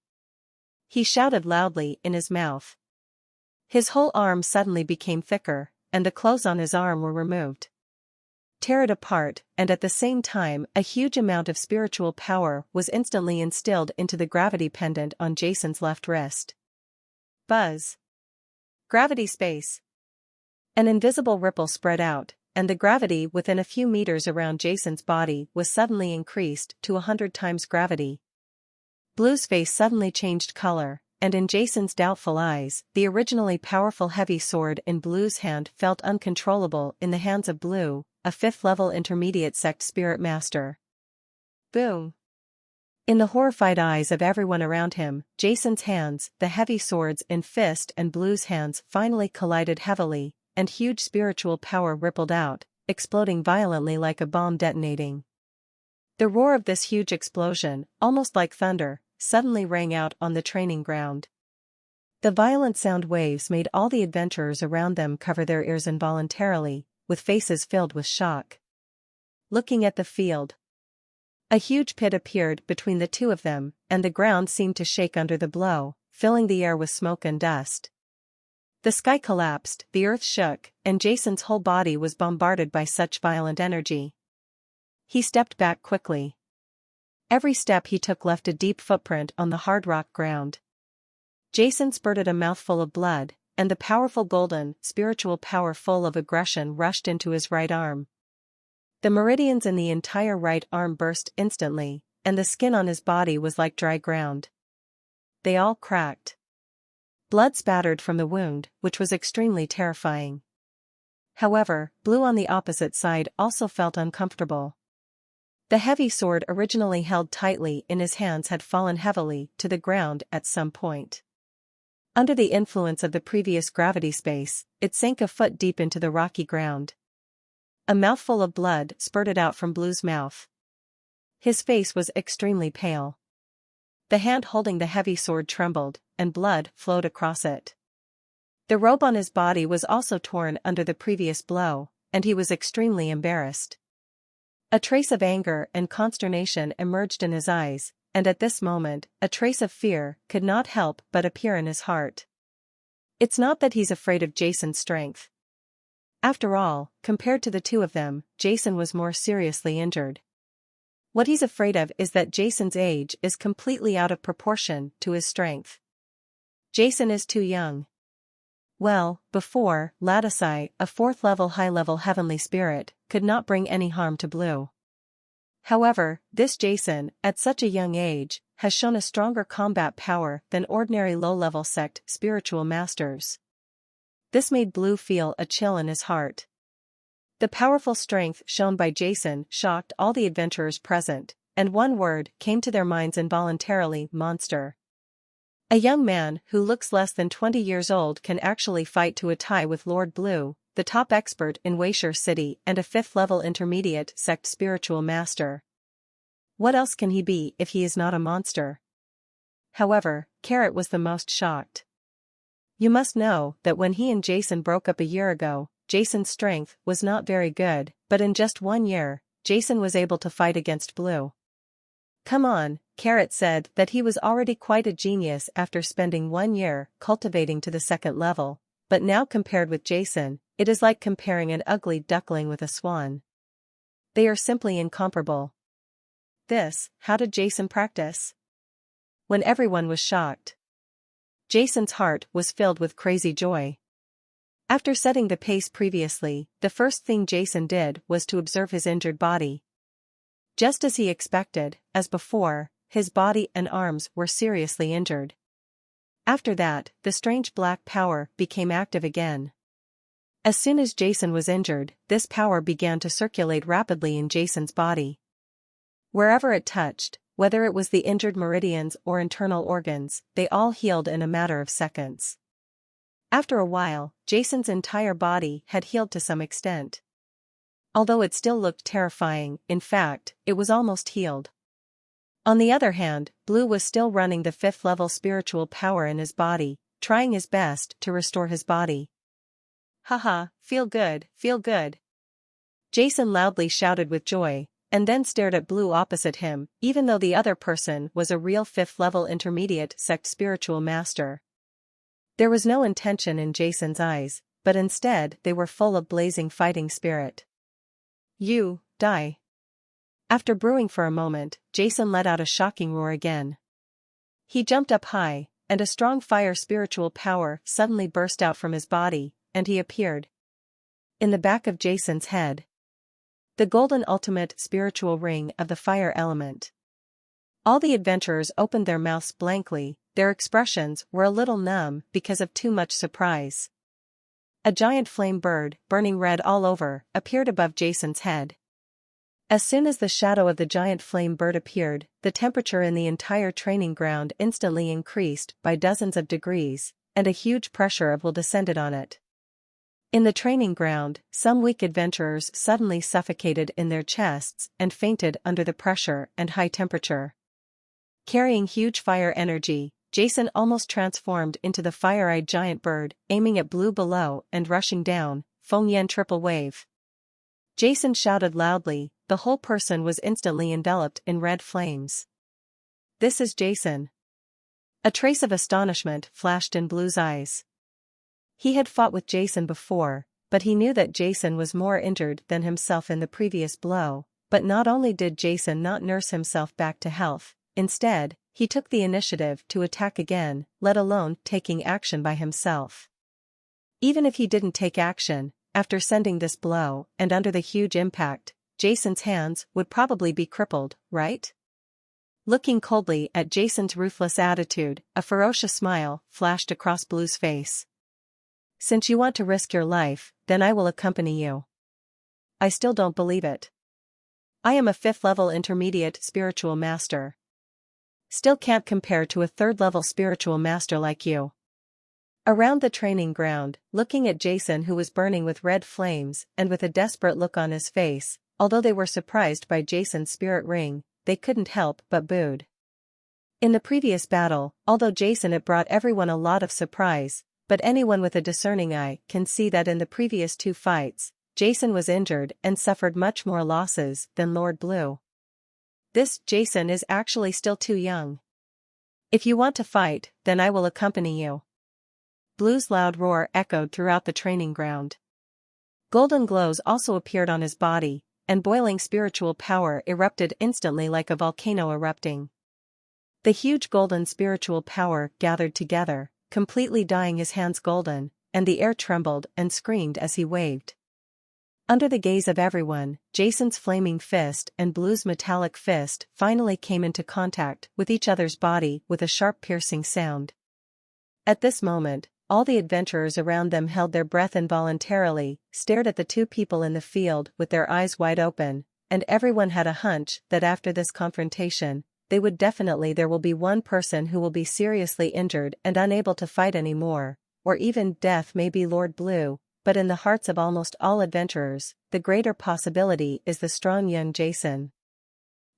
He shouted loudly in his mouth. His whole arm suddenly became thicker, and the clothes on his arm were removed. Tear it apart, and at the same time a huge amount of spiritual power was instantly instilled into the gravity pendant on Jason's left wrist. Buzz. Gravity space. An invisible ripple spread out, and the gravity within a few meters around Jason's body was suddenly increased to 100 times gravity. Blue's face suddenly changed color, and in Jason's doubtful eyes, the originally powerful heavy sword in Blue's hand felt uncontrollable in the hands of Blue, a 5th-level intermediate sect spirit master. Boom! In the horrified eyes of everyone around him, Jason's hands, the heavy swords in fist and Blue's hands finally collided heavily, and huge spiritual power rippled out, exploding violently like a bomb detonating. The roar of this huge explosion, almost like thunder, suddenly rang out on the training ground. The violent sound waves made all the adventurers around them cover their ears involuntarily, with faces filled with shock. Looking at the field, a huge pit appeared between the two of them, and the ground seemed to shake under the blow, filling the air with smoke and dust. The sky collapsed, the earth shook, and Jason's whole body was bombarded by such violent energy. He stepped back quickly. Every step he took left a deep footprint on the hard rock ground. Jason spurted a mouthful of blood, and the powerful golden, spiritual power full of aggression rushed into his right arm. The meridians in the entire right arm burst instantly, and the skin on his body was like dry ground. They all cracked. Blood spattered from the wound, which was extremely terrifying. However, Blue on the opposite side also felt uncomfortable. The heavy sword originally held tightly in his hands had fallen heavily to the ground at some point. Under the influence of the previous gravity space, it sank a foot deep into the rocky ground. A mouthful of blood spurted out from Blue's mouth. His face was extremely pale. The hand holding the heavy sword trembled, and blood flowed across it. The robe on his body was also torn under the previous blow, and he was extremely embarrassed. A trace of anger and consternation emerged in his eyes, and at this moment, a trace of fear could not help but appear in his heart. It's not that he's afraid of Jason's strength. After all, compared to the two of them, Jason was more seriously injured. What he's afraid of is that Jason's age is completely out of proportion to his strength. Jason is too young. Well, before, Ladisai, a 4th-level high-level heavenly spirit, could not bring any harm to Blue. However, this Jason, at such a young age, has shown a stronger combat power than ordinary low-level sect spiritual masters. This made Blue feel a chill in his heart. The powerful strength shown by Jason shocked all the adventurers present, and one word came to their minds involuntarily: monster. A young man who looks less than 20 years old can actually fight to a tie with Lord Blue, the top expert in Waysure City and a 5th-level intermediate sect spiritual master. What else can he be if he is not a monster? However, Carrot was the most shocked. You must know that when he and Jason broke up a year ago, Jason's strength was not very good, but in just 1 year, Jason was able to fight against Blue. Come on, Carrot said that he was already quite a genius after spending 1 year cultivating to the 2nd level, but now compared with Jason, it is like comparing an ugly duckling with a swan. They are simply incomparable. How did Jason practice? When everyone was shocked, Jason's heart was filled with crazy joy. After setting the pace previously, the first thing Jason did was to observe his injured body. Just as he expected, as before, his body and arms were seriously injured. After that, the strange black power became active again. As soon as Jason was injured, this power began to circulate rapidly in Jason's body. Wherever it touched, whether it was the injured meridians or internal organs, they all healed in a matter of seconds. After a while, Jason's entire body had healed to some extent. Although it still looked terrifying, in fact, it was almost healed. On the other hand, Blue was still running the 5th-level spiritual power in his body, trying his best to restore his body. Haha, feel good, feel good. Jason loudly shouted with joy, and then stared at Blue opposite him, even though the other person was a real 5th-level intermediate sect spiritual master. There was no intention in Jason's eyes, but instead they were full of blazing fighting spirit. You, die. After brewing for a moment, Jason let out a shocking roar again. He jumped up high, and a strong fire spiritual power suddenly burst out from his body, and he appeared in the back of Jason's head. The golden ultimate spiritual ring of the fire element. All the adventurers opened their mouths blankly, their expressions were a little numb because of too much surprise. A giant flame bird, burning red all over, appeared above Jason's head. As soon as the shadow of the giant flame bird appeared, the temperature in the entire training ground instantly increased by dozens of degrees, and a huge pressure will descended on it. In the training ground, some weak adventurers suddenly suffocated in their chests and fainted under the pressure and high temperature. Carrying huge fire energy, Jason almost transformed into the fire-eyed giant bird, aiming at blue below and rushing down, Feng Yen triple wave. Jason shouted loudly, the whole person was instantly enveloped in red flames. This is Jason. A trace of astonishment flashed in Blue's eyes. He had fought with Jason before, but he knew that Jason was more injured than himself in the previous blow, but not only did Jason not nurse himself back to health, instead, he took the initiative to attack again, let alone taking action by himself. Even if he didn't take action, after sending this blow, and under the huge impact, Jason's hands would probably be crippled, right? Looking coldly at Jason's ruthless attitude, a ferocious smile flashed across Blue's face. Since you want to risk your life, then I will accompany you. I still don't believe it. I am a 5th-level intermediate spiritual master. Still can't compare to a 3rd-level spiritual master like you. Around the training ground, looking at Jason who was burning with red flames and with a desperate look on his face, although they were surprised by Jason's spirit ring, they couldn't help but booed. In the previous battle, although Jason had brought everyone a lot of surprise, but anyone with a discerning eye can see that in the previous 2 fights, Jason was injured and suffered much more losses than Lord Blue. This Jason is actually still too young. If you want to fight, then I will accompany you. Blue's loud roar echoed throughout the training ground. Golden glows also appeared on his body, and boiling spiritual power erupted instantly like a volcano erupting. The huge golden spiritual power gathered together, completely dyeing his hands golden, and the air trembled and screamed as he waved. Under the gaze of everyone, Jason's flaming fist and Blue's metallic fist finally came into contact with each other's body with a sharp piercing sound. At this moment, all the adventurers around them held their breath involuntarily, stared at the 2 people in the field with their eyes wide open, and everyone had a hunch that after this confrontation, there will be one person who will be seriously injured and unable to fight anymore, or even death may be Lord Blue, but in the hearts of almost all adventurers, the greater possibility is the strong young Jason.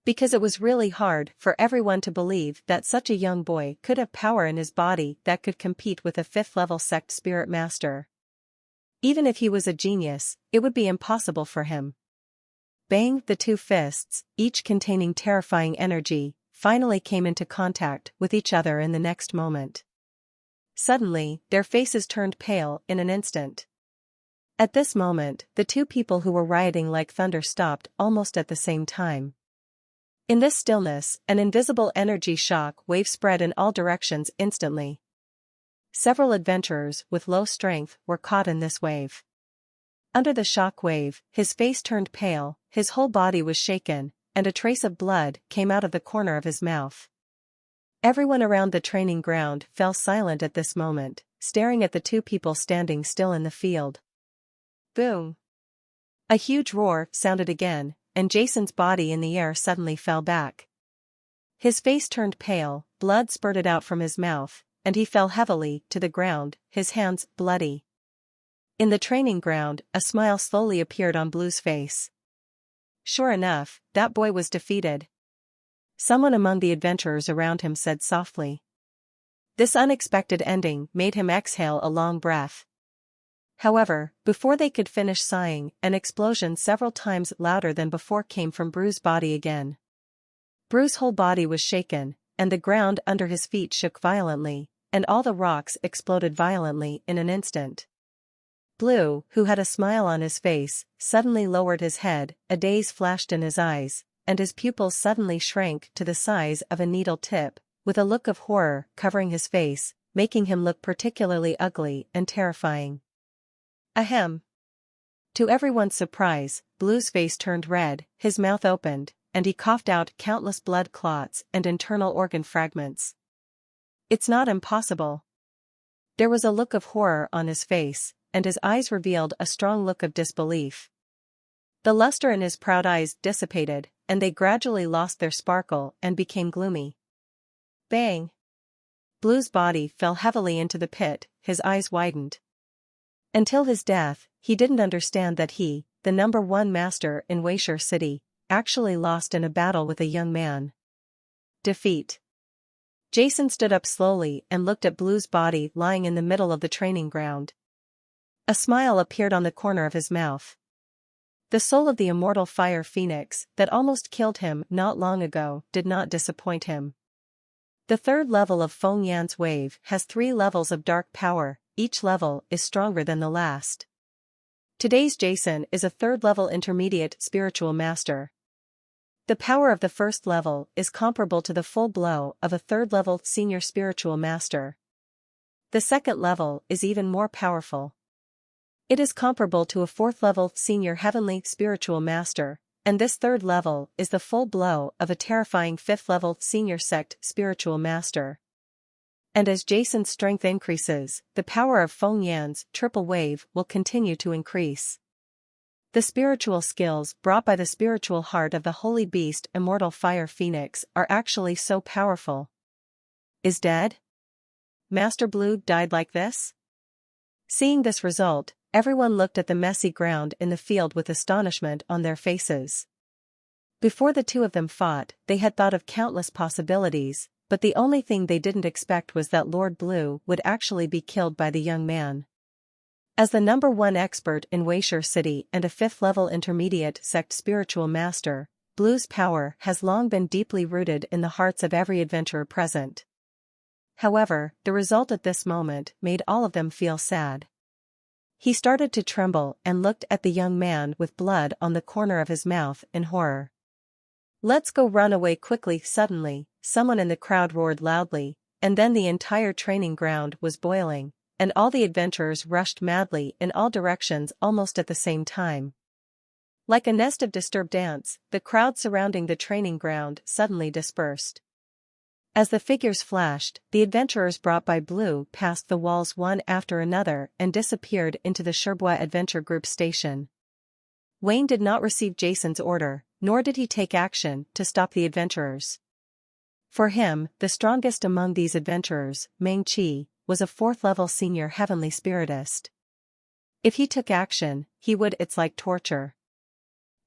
Because it was really hard for everyone to believe that such a young boy could have power in his body that could compete with a 5th-level sect spirit master. Even if he was a genius, it would be impossible for him. Bang! The 2 fists, each containing terrifying energy, finally came into contact with each other in the next moment. Suddenly, their faces turned pale in an instant. At this moment, the 2 people who were rioting like thunder stopped almost at the same time. In this stillness, an invisible energy shock wave spread in all directions instantly. Several adventurers with low strength were caught in this wave. Under the shock wave, his face turned pale, his whole body was shaken, and a trace of blood came out of the corner of his mouth. Everyone around the training ground fell silent at this moment, staring at the 2 people standing still in the field. Boom! A huge roar sounded again, and Jason's body in the air suddenly fell back. His face turned pale, blood spurted out from his mouth, and he fell heavily to the ground, his hands bloody. In the training ground, a smile slowly appeared on Blue's face. Sure enough, that boy was defeated. Someone among the adventurers around him said softly. This unexpected ending made him exhale a long breath. However, before they could finish sighing, an explosion several times louder than before came from Bruce's body again. Bruce's whole body was shaken, and the ground under his feet shook violently, and all the rocks exploded violently in an instant. Blue, who had a smile on his face, suddenly lowered his head, a daze flashed in his eyes, and his pupils suddenly shrank to the size of a needle tip, with a look of horror covering his face, making him look particularly ugly and terrifying. Ahem. To everyone's surprise, Blue's face turned red, his mouth opened, and he coughed out countless blood clots and internal organ fragments. It's not impossible. There was a look of horror on his face, and his eyes revealed a strong look of disbelief. The luster in his proud eyes dissipated, and they gradually lost their sparkle and became gloomy. Bang! Blue's body fell heavily into the pit, his eyes widened. Until his death, he didn't understand that he, the number one master in Elixir City, actually lost in a battle with a young man. Defeat. Jason stood up slowly and looked at Blue's body lying in the middle of the training ground. A smile appeared on the corner of his mouth. The soul of the immortal fire phoenix that almost killed him not long ago did not disappoint him. The third level of Feng Yan's wave has 3 levels of dark power, each level is stronger than the last. Today's Jason is a 3rd level intermediate spiritual master. The power of the first level is comparable to the full blow of a 3rd level senior spiritual master. The second level is even more powerful. It is comparable to a 4th level senior heavenly spiritual master, and this 3rd level is the full blow of a terrifying 5th level senior sect spiritual master. And as Jason's strength increases, the power of Feng Yan's triple wave will continue to increase. The spiritual skills brought by the spiritual heart of the holy beast immortal fire phoenix are actually so powerful. Is dead? Master Blue died like this? Seeing this result, everyone looked at the messy ground in the field with astonishment on their faces. Before the two of them fought, they had thought of countless possibilities, but the only thing they didn't expect was that Lord Blue would actually be killed by the young man. As the number one expert in Elixir City and a 5th level intermediate sect spiritual master, Blue's power has long been deeply rooted in the hearts of every adventurer present. However, the result at this moment made all of them feel sad. He started to tremble and looked at the young man with blood on the corner of his mouth in horror. "Let's go run away quickly!" Suddenly, someone in the crowd roared loudly, and then the entire training ground was boiling, and all the adventurers rushed madly in all directions almost at the same time. Like a nest of disturbed ants, the crowd surrounding the training ground suddenly dispersed. As the figures flashed, the adventurers brought by Blue passed the walls one after another and disappeared into the Sherbois Adventure Group station. Wayne did not receive Jason's order, nor did he take action to stop the adventurers. For him, the strongest among these adventurers, Meng Qi, was a 4th level senior heavenly spiritist. If he took action, he would. It's like torture.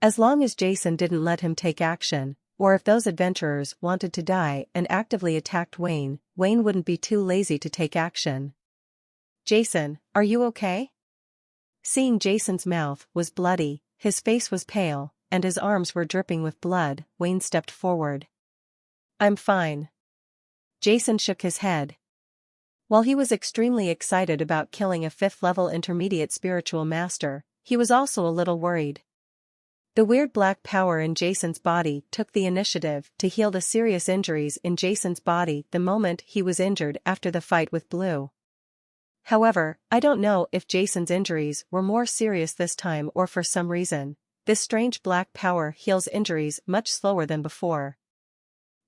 As long as Jason didn't let him take action, or if those adventurers wanted to die and actively attacked Wayne, Wayne wouldn't be too lazy to take action. "Jason, are you okay?" Seeing Jason's mouth was bloody, his face was pale, and his arms were dripping with blood, Wayne stepped forward. "I'm fine." Jason shook his head. While he was extremely excited about killing a 5th level intermediate spiritual master, he was also a little worried. The weird black power in Jason's body took the initiative to heal the serious injuries in Jason's body the moment he was injured after the fight with Blue. However, I don't know if Jason's injuries were more serious this time or for some reason, this strange black power heals injuries much slower than before.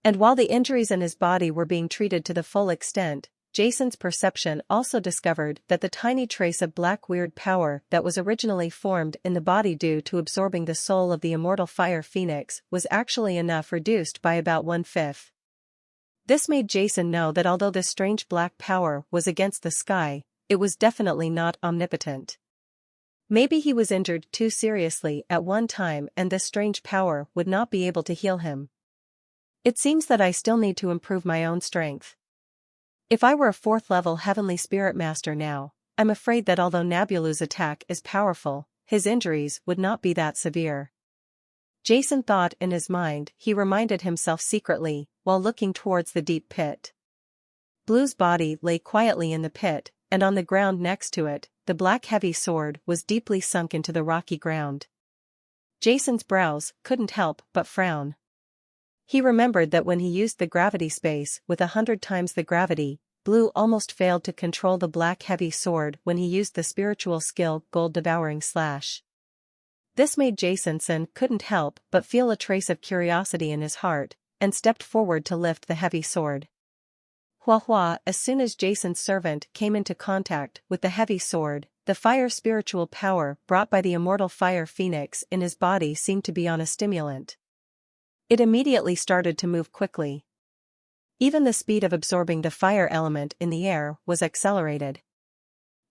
And while the injuries in his body were being treated to the full extent, Jason's perception also discovered that the tiny trace of black weird power that was originally formed in the body due to absorbing the soul of the immortal fire phoenix was actually enough reduced by about 1/5. This made Jason know that although this strange black power was against the sky, it was definitely not omnipotent. Maybe he was injured too seriously at one time and this strange power would not be able to heal him. It seems that I still need to improve my own strength. If I were a 4th level heavenly spirit master now, I'm afraid that although Nabulu's attack is powerful, his injuries would not be that severe. Jason thought in his mind. He reminded himself secretly, while looking towards the deep pit. Blue's body lay quietly in the pit, and on the ground next to it, the black heavy sword was deeply sunk into the rocky ground. Jason's brows couldn't help but frown. He remembered that when he used the gravity space with 100 times the gravity, Blue almost failed to control the black heavy sword when he used the spiritual skill gold-devouring slash. This made Jason couldn't help but feel a trace of curiosity in his heart, and stepped forward to lift the heavy sword. Hua, as soon as Jason's servant came into contact with the heavy sword, the fire spiritual power brought by the immortal fire phoenix in his body seemed to be on a stimulant. It immediately started to move quickly. Even the speed of absorbing the fire element in the air was accelerated.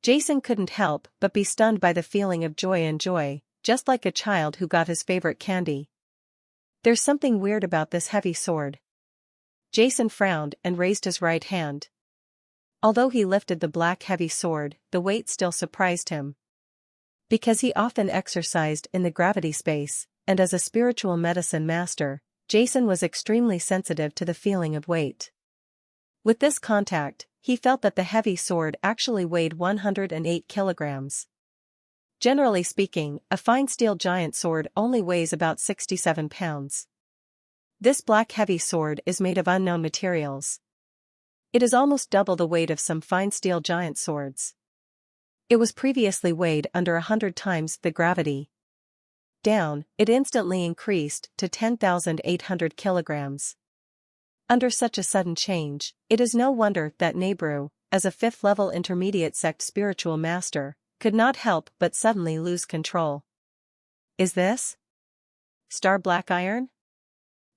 Jason couldn't help but be stunned by the feeling of joy, just like a child who got his favorite candy. There's something weird about this heavy sword. Jason frowned and raised his right hand. Although he lifted the black heavy sword, the weight still surprised him. Because he often exercised in the gravity space, and as a spiritual medicine master, Jason was extremely sensitive to the feeling of weight. With this contact, he felt that the heavy sword actually weighed 108 kilograms. Generally speaking, a fine steel giant sword only weighs about 67 pounds. This black heavy sword is made of unknown materials. It is almost double the weight of some fine steel giant swords. It was previously weighed under 100 times the gravity. Down, it instantly increased to 10,800 kilograms. Under such a sudden change, it is no wonder that Nebru, as a 5th-level intermediate sect spiritual master, could not help but suddenly lose control. Is this star black iron?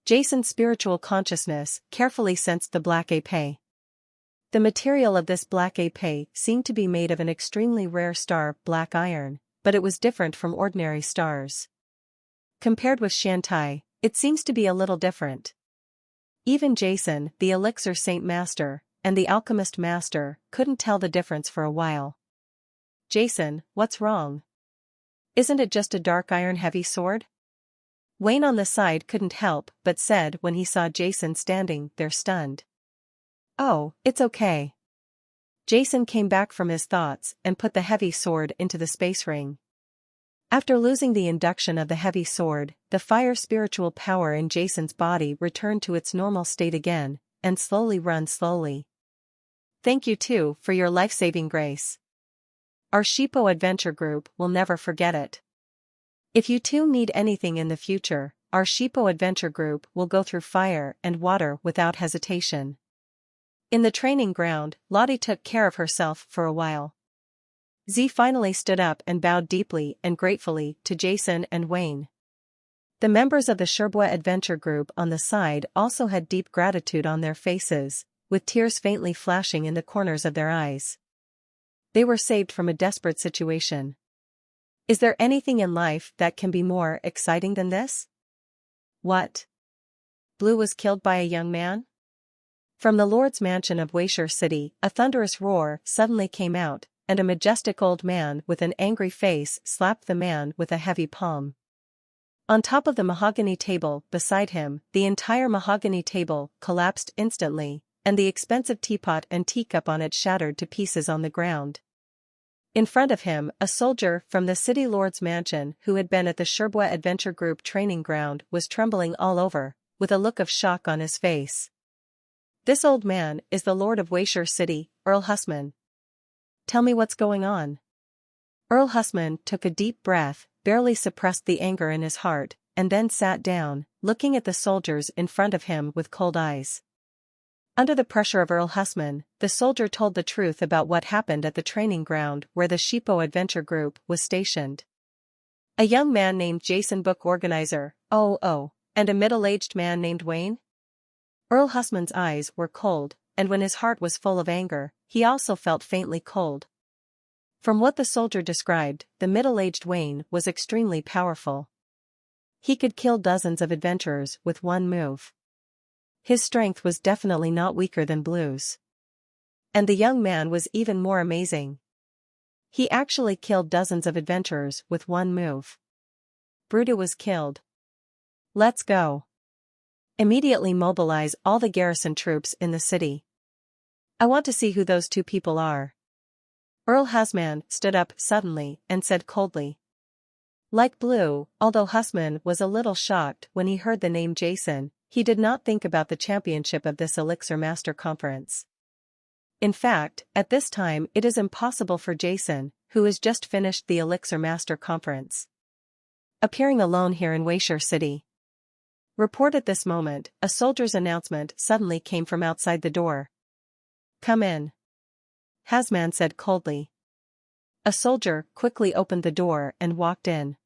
Jason's spiritual consciousness carefully sensed the black épée. The material of this black épée seemed to be made of an extremely rare star black iron, but it was different from ordinary stars. Compared with Shantai, it seems to be a little different. Even Jason, the elixir saint master, and the alchemist master, couldn't tell the difference for a while. Jason, what's wrong? Isn't it just a dark iron heavy sword? Wayne on the side couldn't help but said when he saw Jason standing there stunned. Oh, it's okay. Jason came back from his thoughts and put the heavy sword into the space ring. After losing the induction of the heavy sword, the fire spiritual power in Jason's body returned to its normal state again, and slowly. Thank you too for your life-saving grace. Our Shippo Adventure Group will never forget it. If you two need anything in the future, our Shippo Adventure Group will go through fire and water without hesitation. In the training ground, Lottie took care of herself for a while. Z finally stood up and bowed deeply and gratefully to Jason and Wayne. The members of the Sherbwa Adventure Group on the side also had deep gratitude on their faces, with tears faintly flashing in the corners of their eyes. They were saved from a desperate situation. Is there anything in life that can be more exciting than this? What? Blue was killed by a young man? From the Lord's mansion of Waysher City, a thunderous roar suddenly came out, and a majestic old man with an angry face slapped the man with a heavy palm. On top of the mahogany table beside him, the entire mahogany table collapsed instantly, and the expensive teapot and teacup on it shattered to pieces on the ground. In front of him, a soldier from the city lord's mansion who had been at the Sherbwa Adventure Group training ground was trembling all over, with a look of shock on his face. This old man is the Lord of Waysher City, Earl Husman. Tell me what's going on. Earl Husman took a deep breath, barely suppressed the anger in his heart, and then sat down, looking at the soldiers in front of him with cold eyes. Under the pressure of Earl Husman, the soldier told the truth about what happened at the training ground where the Shippo Adventure Group was stationed. A young man named Jason, book organizer, and a middle-aged man named Wayne? Earl Husman's eyes were cold, and when his heart was full of anger, he also felt faintly cold. From what the soldier described, the middle-aged Wayne was extremely powerful. He could kill dozens of adventurers with one move. His strength was definitely not weaker than Blue's. And the young man was even more amazing. He actually killed dozens of adventurers with one move. Bruto was killed. Let's go. Immediately mobilize all the garrison troops in the city. I want to see who those two people are. Earl Husman stood up suddenly and said coldly. Like Blue, although Husman was a little shocked when he heard the name Jason, he did not think about the championship of this Elixir Master Conference. In fact, at this time it is impossible for Jason, who has just finished the Elixir Master Conference, appearing alone here in Waysher City. Report at this moment, a soldier's announcement suddenly came from outside the door. "Come in," Hasman said coldly. A soldier quickly opened the door and walked in.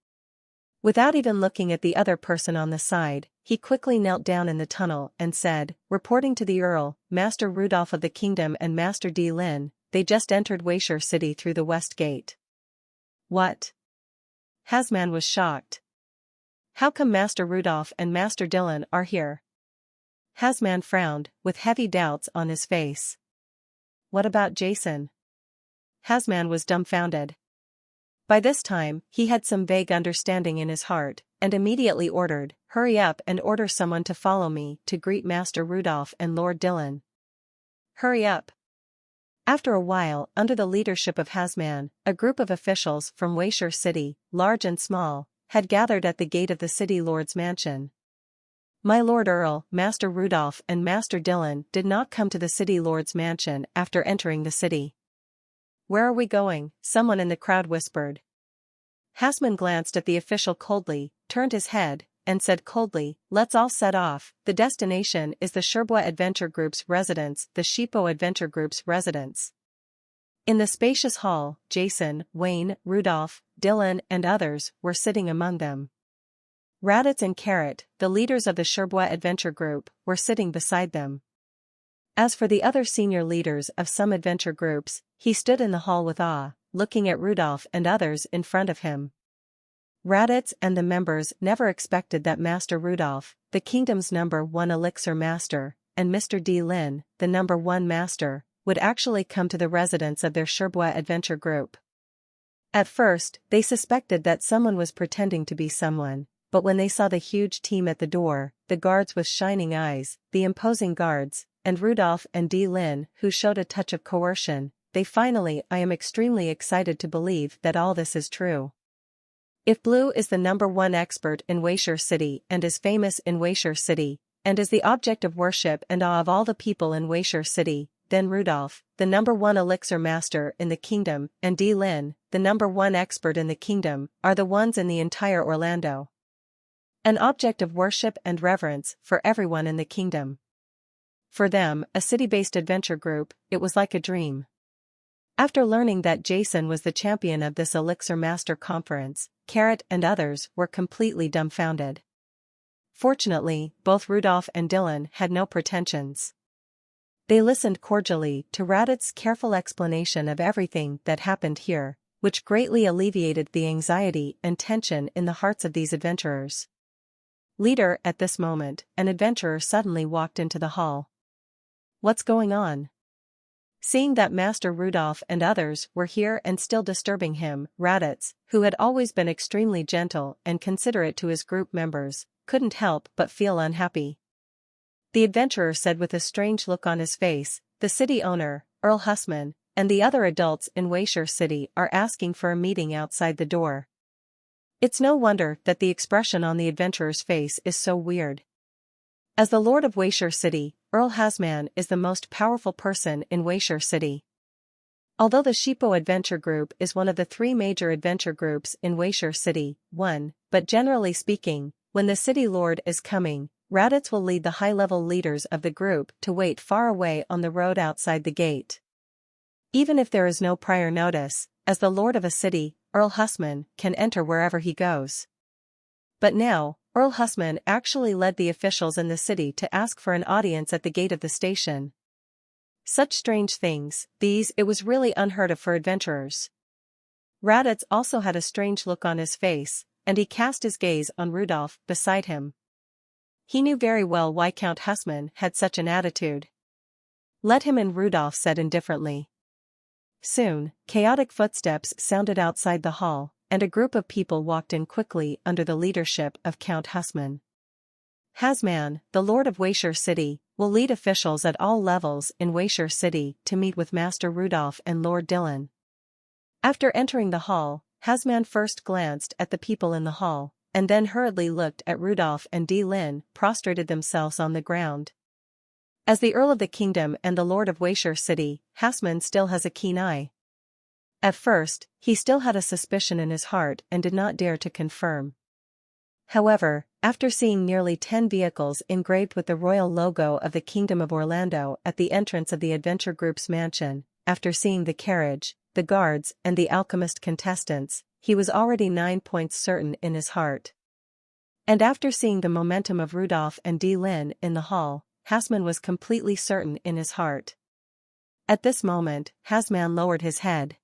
Without even looking at the other person on the side, he quickly knelt down in the tunnel and said, "Reporting to the Earl, Master Rudolph of the Kingdom and Master D. Lin, they just entered Waysher City through the west gate." "What?" Hasman was shocked. "How come Master Rudolph and Master Dylan are here?" Hasman frowned, with heavy doubts on his face. "What about Jason?" Hasman was dumbfounded. By this time, he had some vague understanding in his heart, and immediately ordered, "Hurry up and order someone to follow me to greet Master Rudolph and Lord Dylan. Hurry up." After a while, under the leadership of Hasman, a group of officials from Waysher City, large and small, had gathered at the gate of the city lord's mansion. My Lord Earl, Master Rudolph and Master Dylan did not come to the city lord's mansion after entering the city. "Where are we going?" someone in the crowd whispered. Hasman glanced at the official coldly, turned his head, and said coldly, "Let's all set off. The destination is the Sherbois Adventure Group's residence, the Shippo Adventure Group's residence." In the spacious hall, Jason, Wayne, Rudolph, Dylan and others were sitting among them. Raditz and Carrot, the leaders of the Sherbois Adventure Group, were sitting beside them. As for the other senior leaders of some adventure groups, he stood in the hall with awe, looking at Rudolph and others in front of him. Raditz and the members never expected that Master Rudolph, the kingdom's #1 elixir master, and Mr. D. Lin, the #1 master, would actually come to the residence of their Sherbois Adventure Group. At first, they suspected that someone was pretending to be someone, but when they saw the huge team at the door, the guards with shining eyes, the imposing guards, and Rudolph and D. Lin, who showed a touch of coercion, I am extremely excited to believe that all this is true. If Blue is the #1 expert in Waysher City and is famous in Waysher City, and is the object of worship and awe of all the people in Waysher City, then Rudolph, the #1 elixir master in the kingdom, and D. Lin, the #1 expert in the kingdom, are the ones in the entire Orlando. An object of worship and reverence for everyone in the kingdom. For them, a city-based adventure group, it was like a dream. After learning that Jason was the champion of this Elixir Master Conference, Carrot and others were completely dumbfounded. Fortunately, both Rudolph and Dylan had no pretensions. They listened cordially to Raditz's careful explanation of everything that happened here, which greatly alleviated the anxiety and tension in the hearts of these adventurers. Leader, at this moment, an adventurer suddenly walked into the hall. "What's going on?" Seeing that Master Rudolph and others were here and still disturbing him, Raditz, who had always been extremely gentle and considerate to his group members, couldn't help but feel unhappy. The adventurer said with a strange look on his face, "The city owner, Earl Husman, and the other adults in Waysher City are asking for a meeting outside the door." It's no wonder that the expression on the adventurer's face is so weird. As the Lord of Waysher City, Earl Hasman is the most powerful person in Waysher City. Although the Shippo Adventure Group is one of the 3 major adventure groups in Waysher City, but generally speaking, when the city lord is coming, Raditz will lead the high-level leaders of the group to wait far away on the road outside the gate. Even if there is no prior notice, as the lord of a city, Earl Husman can enter wherever he goes. But now, Earl Husman actually led the officials in the city to ask for an audience at the gate of the station. Such strange things, it was really unheard of for adventurers. Raditz also had a strange look on his face, and he cast his gaze on Rudolph beside him. He knew very well why Count Husman had such an attitude. "Let him in," Rudolph said indifferently. Soon, chaotic footsteps sounded outside the hall, and a group of people walked in quickly under the leadership of Count Husman. Hasman, the Lord of Waysher City, will lead officials at all levels in Waysher City to meet with Master Rudolph and Lord Dylan. After entering the hall, Hasman first glanced at the people in the hall, and then hurriedly looked at Rudolph and Lin, prostrated themselves on the ground. As the Earl of the Kingdom and the Lord of Waysher City, Hasman still has a keen eye. At first, he still had a suspicion in his heart and did not dare to confirm. However, after seeing nearly 10 vehicles engraved with the royal logo of the Kingdom of Orlando at the entrance of the Adventure Group's mansion, after seeing the carriage, the guards and the alchemist contestants, he was already 9 points certain in his heart. And after seeing the momentum of Rudolph and Lin in the hall, Hasman was completely certain in his heart. At this moment, Hasman lowered his head.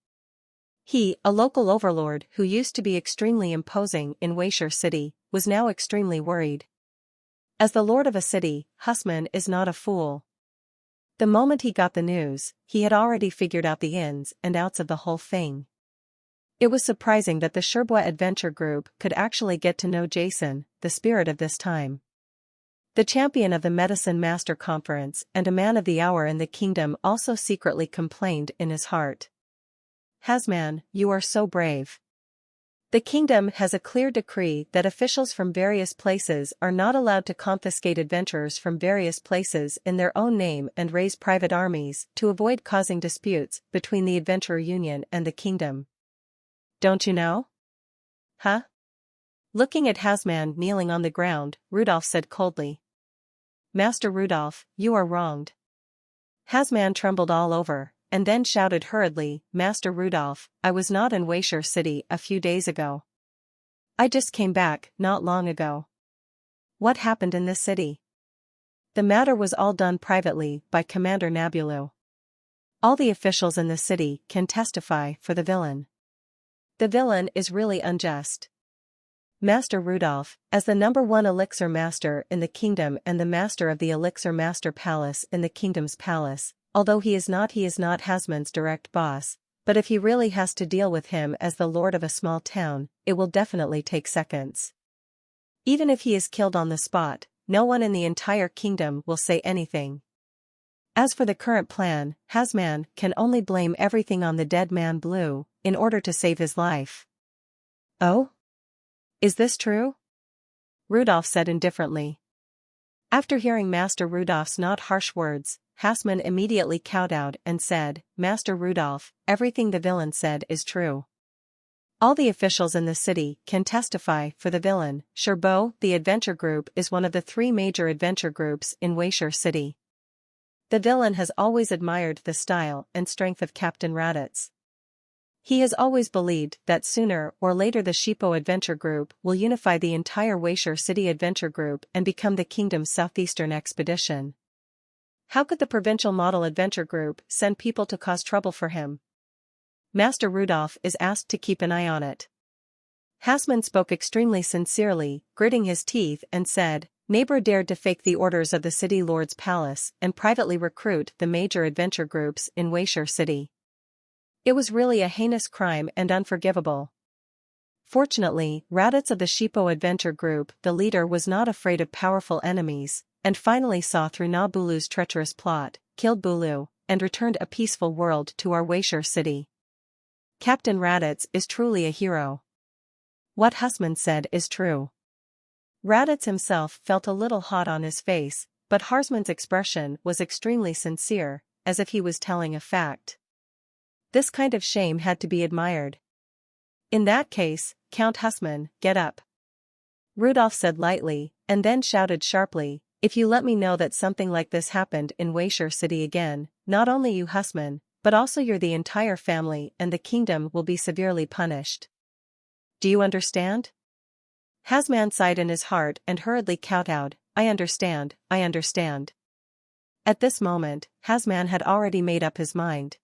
He, a local overlord who used to be extremely imposing in Waysher City, was now extremely worried. As the lord of a city, Hasman is not a fool. The moment he got the news, he had already figured out the ins and outs of the whole thing. It was surprising that the Sherbois Adventure Group could actually get to know Jason, the spirit of this time. The champion of the Medicine Master Conference and a man of the hour in the kingdom also secretly complained in his heart. Hasman, you are so brave. The kingdom has a clear decree that officials from various places are not allowed to confiscate adventurers from various places in their own name and raise private armies to avoid causing disputes between the Adventurer Union and the kingdom. Don't you know? Huh? Looking at Hasman kneeling on the ground, Rudolph said coldly. Master Rudolph, you are wronged. Hasman trembled all over, and then shouted hurriedly, Master Rudolph, I was not in Waysher City a few days ago. I just came back, not long ago. What happened in this city? The matter was all done privately by Commander Nabulu. All the officials in the city can testify for the villain. The villain is really unjust. Master Rudolph, as the #1 elixir master in the kingdom and the master of the elixir master palace in the kingdom's palace, although he is not Hasman's direct boss, but if he really has to deal with him as the lord of a small town, it will definitely take seconds. Even if he is killed on the spot, no one in the entire kingdom will say anything. As for the current plan, Hasman can only blame everything on the dead man Blue, in order to save his life. Oh? Is this true? Rudolph said indifferently. After hearing Master Rudolph's not harsh words, Hasman immediately kowtowed and said, Master Rudolph, everything the villain said is true. All the officials in the city can testify for the villain. Sherbois, the adventure group, is one of the 3 major adventure groups in Waysher City. The villain has always admired the style and strength of Captain Raditz. He has always believed that sooner or later the Sherbois Adventure Group will unify the entire Waysher City Adventure Group and become the kingdom's southeastern expedition. How could the provincial model adventure group send people to cause trouble for him? Master Rudolph is asked to keep an eye on it. Hasman spoke extremely sincerely, gritting his teeth and said, Neighbor dared to fake the orders of the city lord's palace and privately recruit the major adventure groups in Waysher City. It was really a heinous crime and unforgivable. Fortunately, Raditz of the Sherbois Adventure Group, the leader, was not afraid of powerful enemies, and finally saw through Nabulu's treacherous plot, killed Bulu, and returned a peaceful world to our Waysher City. Captain Raditz is truly a hero. What Hasman said is true. Raditz himself felt a little hot on his face, but Hasman's expression was extremely sincere, as if he was telling a fact. This kind of shame had to be admired. In that case, Count Hasman, get up. Rudolph said lightly, and then shouted sharply, if you let me know that something like this happened in Waysher City again, not only you Hasman, but also the entire family and the kingdom will be severely punished. Do you understand? Hasman sighed in his heart and hurriedly kowtowed, I understand, I understand. At this moment, Hasman had already made up his mind.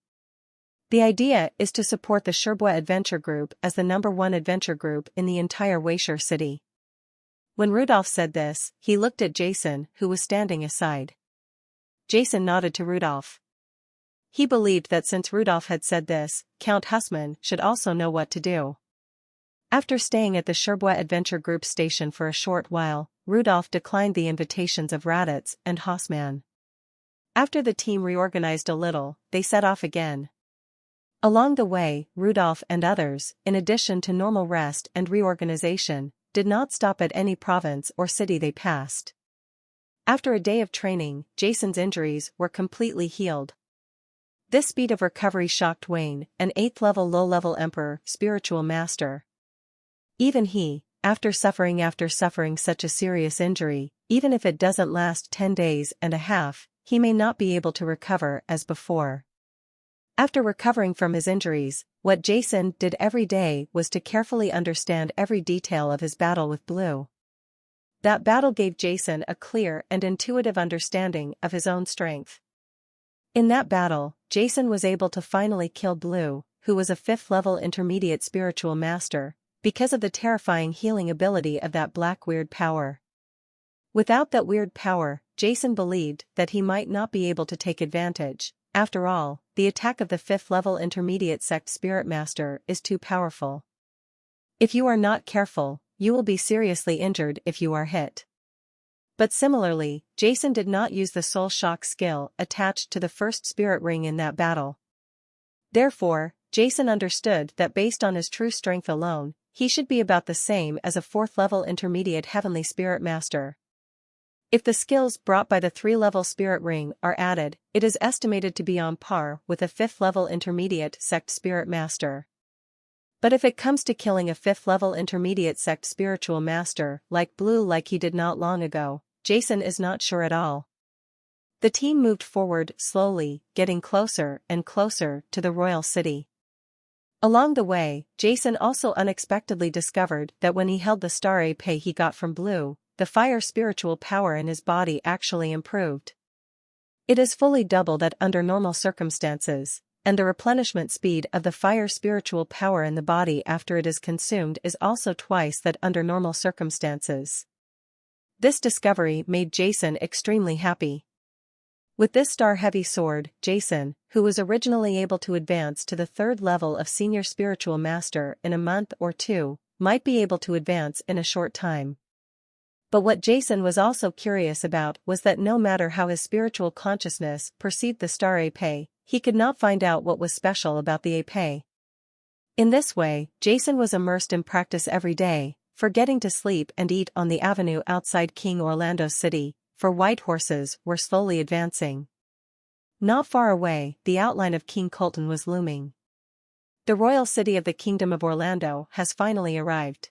The idea is to support the Sherbois Adventure Group as the #1 adventure group in the entire Waysher City. When Rudolph said this, he looked at Jason, who was standing aside. Jason nodded to Rudolph. He believed that since Rudolph had said this, Count Hasman should also know what to do. After staying at the Sherbois Adventure Group station for a short while, Rudolph declined the invitations of Raditz and Hasman. After the team reorganized a little, they set off again. Along the way, Rudolph and others, in addition to normal rest and reorganization, did not stop at any province or city they passed. After a day of training, Jason's injuries were completely healed. This speed of recovery shocked Wayne, an 8th-level low-level emperor, spiritual master. Even he, after suffering such a serious injury, even if it doesn't last 10 days and a half, he may not be able to recover as before. After recovering from his injuries, what Jason did every day was to carefully understand every detail of his battle with Blue. That battle gave Jason a clear and intuitive understanding of his own strength. In that battle, Jason was able to finally kill Blue, who was a 5th-level intermediate spiritual master, because of the terrifying healing ability of that black weird power. Without that weird power, Jason believed that he might not be able to take advantage. After all, the attack of the 5th-level intermediate sect spirit master is too powerful. If you are not careful, you will be seriously injured if you are hit. But similarly, Jason did not use the soul shock skill attached to the first spirit ring in that battle. Therefore, Jason understood that based on his true strength alone, he should be about the same as a 4th-level intermediate heavenly spirit master. If the skills brought by the 3-level spirit ring are added, it is estimated to be on par with a 5th-level intermediate sect spirit master. But if it comes to killing a 5th-level intermediate sect spiritual master like Blue like he did not long ago, Jason is not sure at all. The team moved forward slowly, getting closer and closer to the royal city. Along the way, Jason also unexpectedly discovered that when he held the star épée he got from Blue, the fire spiritual power in his body actually improved. It is fully double that under normal circumstances, and the replenishment speed of the fire spiritual power in the body after it is consumed is also twice that under normal circumstances. This discovery made Jason extremely happy. With this star-heavy sword, Jason, who was originally able to advance to the 3rd level of senior spiritual master in a month or 2, might be able to advance in a short time. But what Jason was also curious about was that no matter how his spiritual consciousness perceived the star épée, he could not find out what was special about the épée. In this way, Jason was immersed in practice every day, forgetting to sleep and eat on the avenue outside King Orlando's city, for white horses were slowly advancing. Not far away, the outline of King Colton was looming. The royal city of the Kingdom of Orlando has finally arrived.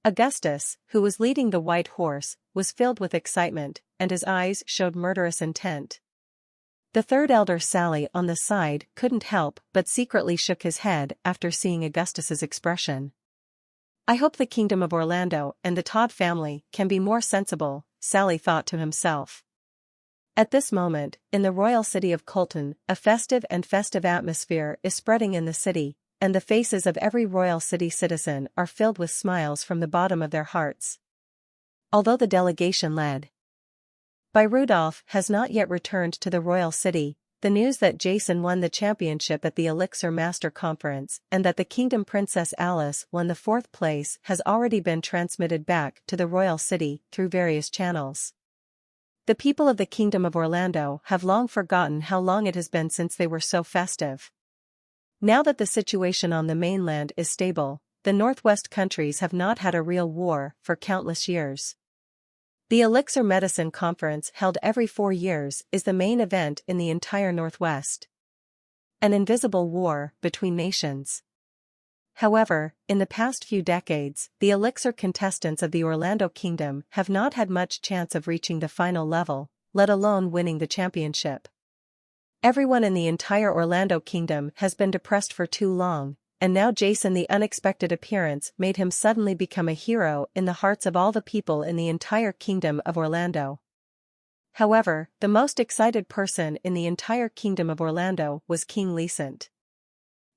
Augustus, who was leading the white horse, was filled with excitement, and his eyes showed murderous intent. The 3rd elder Sally on the side couldn't help but secretly shook his head after seeing Augustus's expression. I hope the Kingdom of Orlando and the Todd family can be more sensible, Sally thought to himself. At this moment, in the royal city of Colton, a festive atmosphere is spreading in the city, and the faces of every royal city citizen are filled with smiles from the bottom of their hearts. Although the delegation led by Rudolph has not yet returned to the royal city, the news that Jason won the championship at the Elixir Master Conference and that the Kingdom Princess Alice won the 4th place has already been transmitted back to the royal city through various channels. The people of the Kingdom of Orlando have long forgotten how long it has been since they were so festive. Now that the situation on the mainland is stable, the Northwest countries have not had a real war for countless years. The Elixir Medicine Conference held every 4 years is the main event in the entire Northwest. An invisible war between nations. However, in the past few decades, the Elixir contestants of the Orlando Kingdom have not had much chance of reaching the final level, let alone winning the championship. Everyone in the entire Orlando Kingdom has been depressed for too long, and now Jason the unexpected appearance made him suddenly become a hero in the hearts of all the people in the entire Kingdom of Orlando. However, the most excited person in the entire Kingdom of Orlando was King Lecent.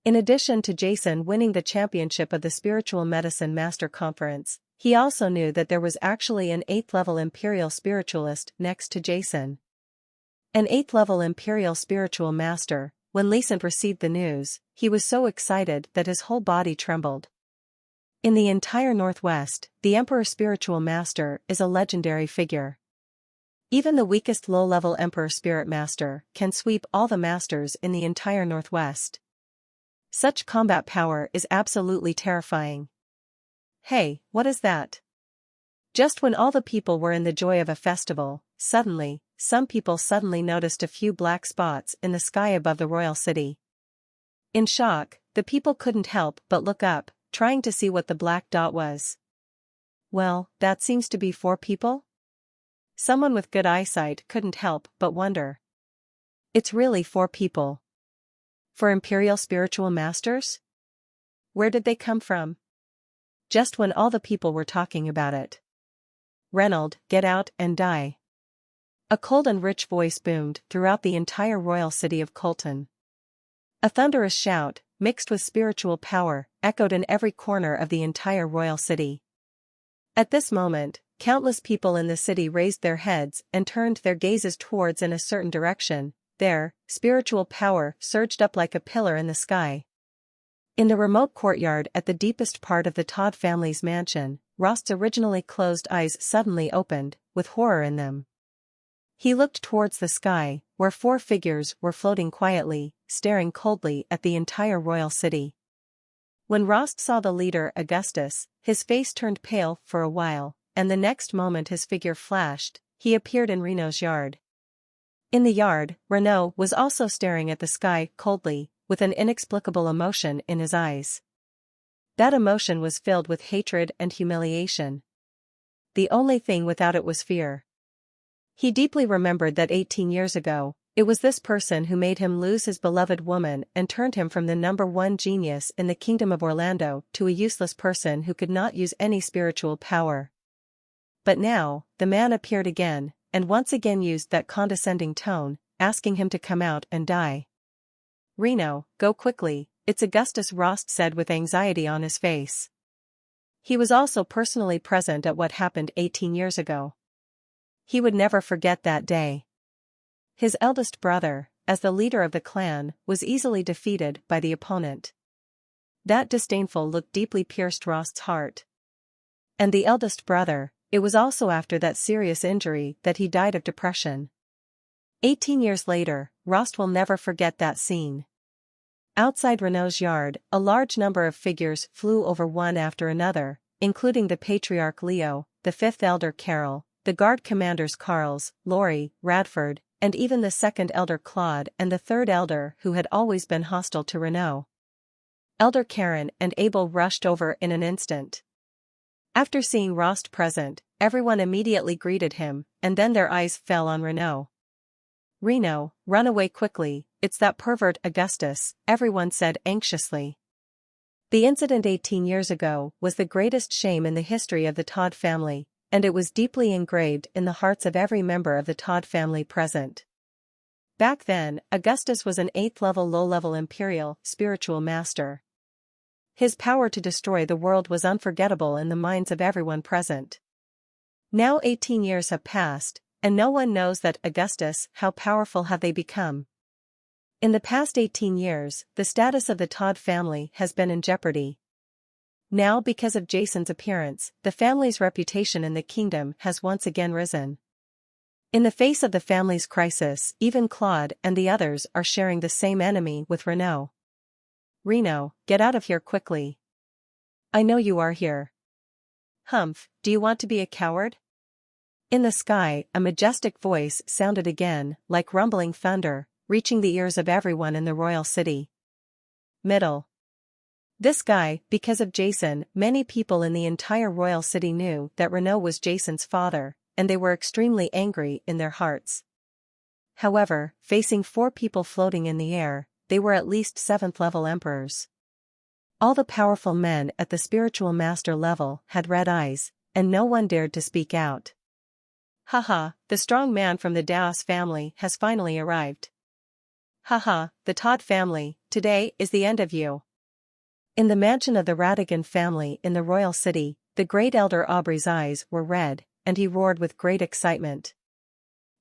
In addition to Jason winning the championship of the Spiritual Medicine Master Conference, he also knew that there was actually an 8th-level Imperial Spiritualist next to Jason. An 8th-level Imperial Spiritual Master. When Lecent received the news, he was so excited that his whole body trembled. In the entire Northwest, the Emperor Spiritual Master is a legendary figure. Even the weakest low-level Emperor Spirit Master can sweep all the masters in the entire Northwest. Such combat power is absolutely terrifying. Hey, what is that? Just when all the people were in the joy of a festival, some people suddenly noticed a few black spots in the sky above the royal city. In shock, the people couldn't help but look up, trying to see what the black dot was. Well, that seems to be 4 people? Someone with good eyesight couldn't help but wonder. It's really 4 people. 4 imperial spiritual masters? Where did they come from? Just when all the people were talking about it. Reynold, get out and die. A cold and rich voice boomed throughout the entire royal city of Colton. A thunderous shout, mixed with spiritual power, echoed in every corner of the entire royal city. At this moment, countless people in the city raised their heads and turned their gazes towards in a certain direction. There, spiritual power surged up like a pillar in the sky. In the remote courtyard at the deepest part of the Todd family's mansion, Rost's originally closed eyes suddenly opened, with horror in them. He looked towards the sky, where 4 figures were floating quietly, staring coldly at the entire royal city. When Rost saw the leader Augustus, his face turned pale for a while, and the next moment his figure flashed. He appeared in Renault's yard. In the yard, Renault was also staring at the sky coldly, with an inexplicable emotion in his eyes. That emotion was filled with hatred and humiliation. The only thing without it was fear. He deeply remembered that 18 years ago, it was this person who made him lose his beloved woman and turned him from the #1 genius in the Kingdom of Orlando to a useless person who could not use any spiritual power. But now, the man appeared again, and once again used that condescending tone, asking him to come out and die. Reno, go quickly, it's Augustus, Rost said with anxiety on his face. He was also personally present at what happened 18 years ago. He would never forget that day. His eldest brother, as the leader of the clan, was easily defeated by the opponent. That disdainful look deeply pierced Rost's heart. And the eldest brother, it was also after that serious injury that he died of depression. 18 years later, Rost will never forget that scene. Outside Renault's yard, a large number of figures flew over one after another, including the patriarch Leo, the 5th elder Carol, the guard commanders Carls, Laurie, Radford, and even the 2nd elder Claude and the 3rd elder who had always been hostile to Renault. Elder Karen and Abel rushed over in an instant. After seeing Rost present, everyone immediately greeted him, and then their eyes fell on Renault. Reno, run away quickly, it's that pervert Augustus, everyone said anxiously. The incident 18 years ago was the greatest shame in the history of the Todd family, and it was deeply engraved in the hearts of every member of the Todd family present. Back then, Augustus was an 8th-level low-level imperial spiritual master. His power to destroy the world was unforgettable in the minds of everyone present. Now 18 years have passed, and no one knows that Augustus, how powerful have they become. In the past 18 years, the status of the Todd family has been in jeopardy. Now because of Jason's appearance, the family's reputation in the kingdom has once again risen. In the face of the family's crisis, even Claude and the others are sharing the same enemy with Renault. Reno, get out of here quickly. I know you are here. Humph, do you want to be a coward? In the sky, a majestic voice sounded again, like rumbling thunder, reaching the ears of everyone in the royal city. Middle. This guy, because of Jason, many people in the entire royal city knew that Renault was Jason's father, and they were extremely angry in their hearts. However, facing 4 people floating in the air, they were at least 7th-level emperors. All the powerful men at the spiritual master level had red eyes, and no one dared to speak out. Haha, the strong man from the Daos family has finally arrived. Haha, the Todd family, today is the end of you. In the mansion of the Radigan family in the royal city, the great elder Aubrey's eyes were red, and he roared with great excitement.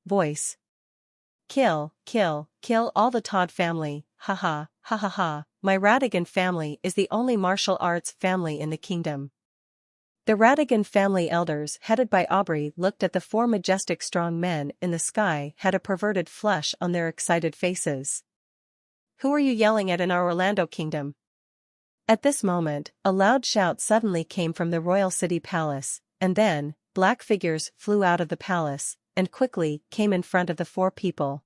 Voice. Kill, kill, kill all the Todd family, haha, ha ha ha, my Radigan family is the only martial arts family in the kingdom. The Radigan family elders headed by Aubrey looked at the 4 majestic strong men in the sky, had a perverted flush on their excited faces. Who are you yelling at in our Orlando kingdom? At this moment, a loud shout suddenly came from the royal city palace, and then, black figures flew out of the palace, and quickly came in front of the four people.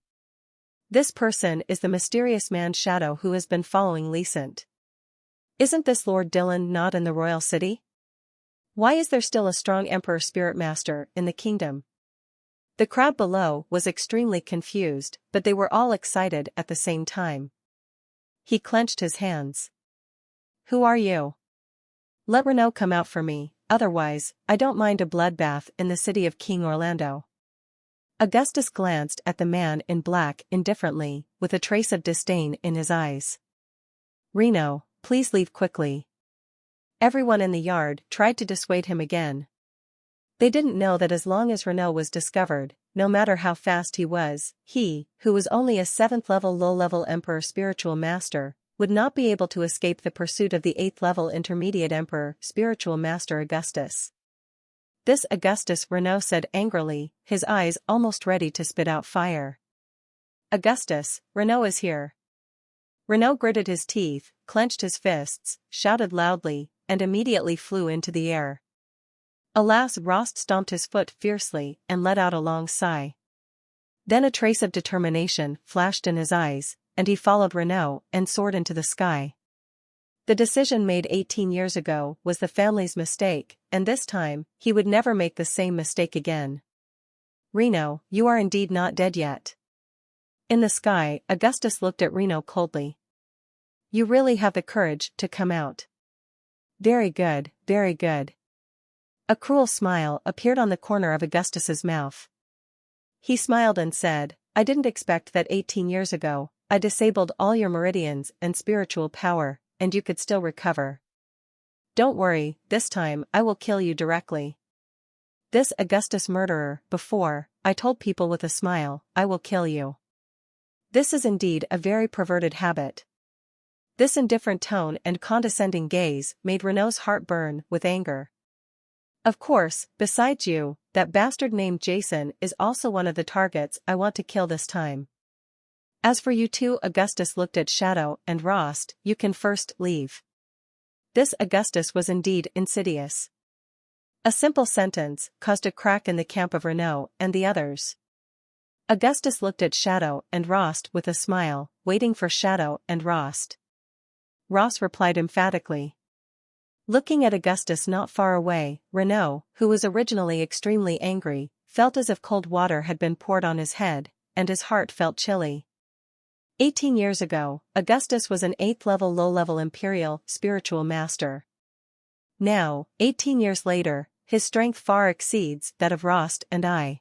This person is the mysterious man Shadow who has been following Lecent. Isn't this Lord Dylan not in the royal city? Why is there still a strong Emperor Spirit Master in the kingdom? The crowd below was extremely confused, but they were all excited at the same time. He clenched his hands. Who are you? Let Renaud come out for me, otherwise, I don't mind a bloodbath in the city of King Orlando. Augustus glanced at the man in black indifferently, with a trace of disdain in his eyes. Renaud, please leave quickly. Everyone in the yard tried to dissuade him again. They didn't know that as long as Renaud was discovered, no matter how fast he was, he, who was only a 7th-level low-level Emperor Spiritual Master, would not be able to escape the pursuit of the 8th-level Intermediate Emperor Spiritual Master Augustus. This Augustus, Renaud said angrily, his eyes almost ready to spit out fire. Augustus, Renaud is here. Renaud gritted his teeth, clenched his fists, shouted loudly, and immediately flew into the air. Alas, Rost stomped his foot fiercely and let out a long sigh. Then a trace of determination flashed in his eyes, and he followed Renaud and soared into the sky. The decision made 18 years ago was the family's mistake, and this time, he would never make the same mistake again. Renaud, you are indeed not dead yet. In the sky, Augustus looked at Renaud coldly. You really have the courage to come out. Very good, very good. A cruel smile appeared on the corner of Augustus's mouth. He smiled and said, I didn't expect that 18 years ago, I disabled all your meridians and spiritual power, and you could still recover. Don't worry, this time I will kill you directly. This Augustus murderer, before, I told people with a smile, I will kill you. This is indeed a very perverted habit. This indifferent tone and condescending gaze made Renaud's heart burn with anger. Of course, besides you, that bastard named Jason is also one of the targets I want to kill this time. As for you two, Augustus looked at Shadow and Rost, you can first leave. This Augustus was indeed insidious. A simple sentence caused a crack in the camp of Renaud and the others. Augustus looked at Shadow and Rost with a smile, waiting for Shadow and Rost. Rost replied emphatically. Looking at Augustus not far away, Renaud, who was originally extremely angry, felt as if cold water had been poured on his head, and his heart felt chilly. 18 years ago, Augustus was an 8th-level low-level Imperial Spiritual Master. Now, 18 years later, his strength far exceeds that of Rost and I.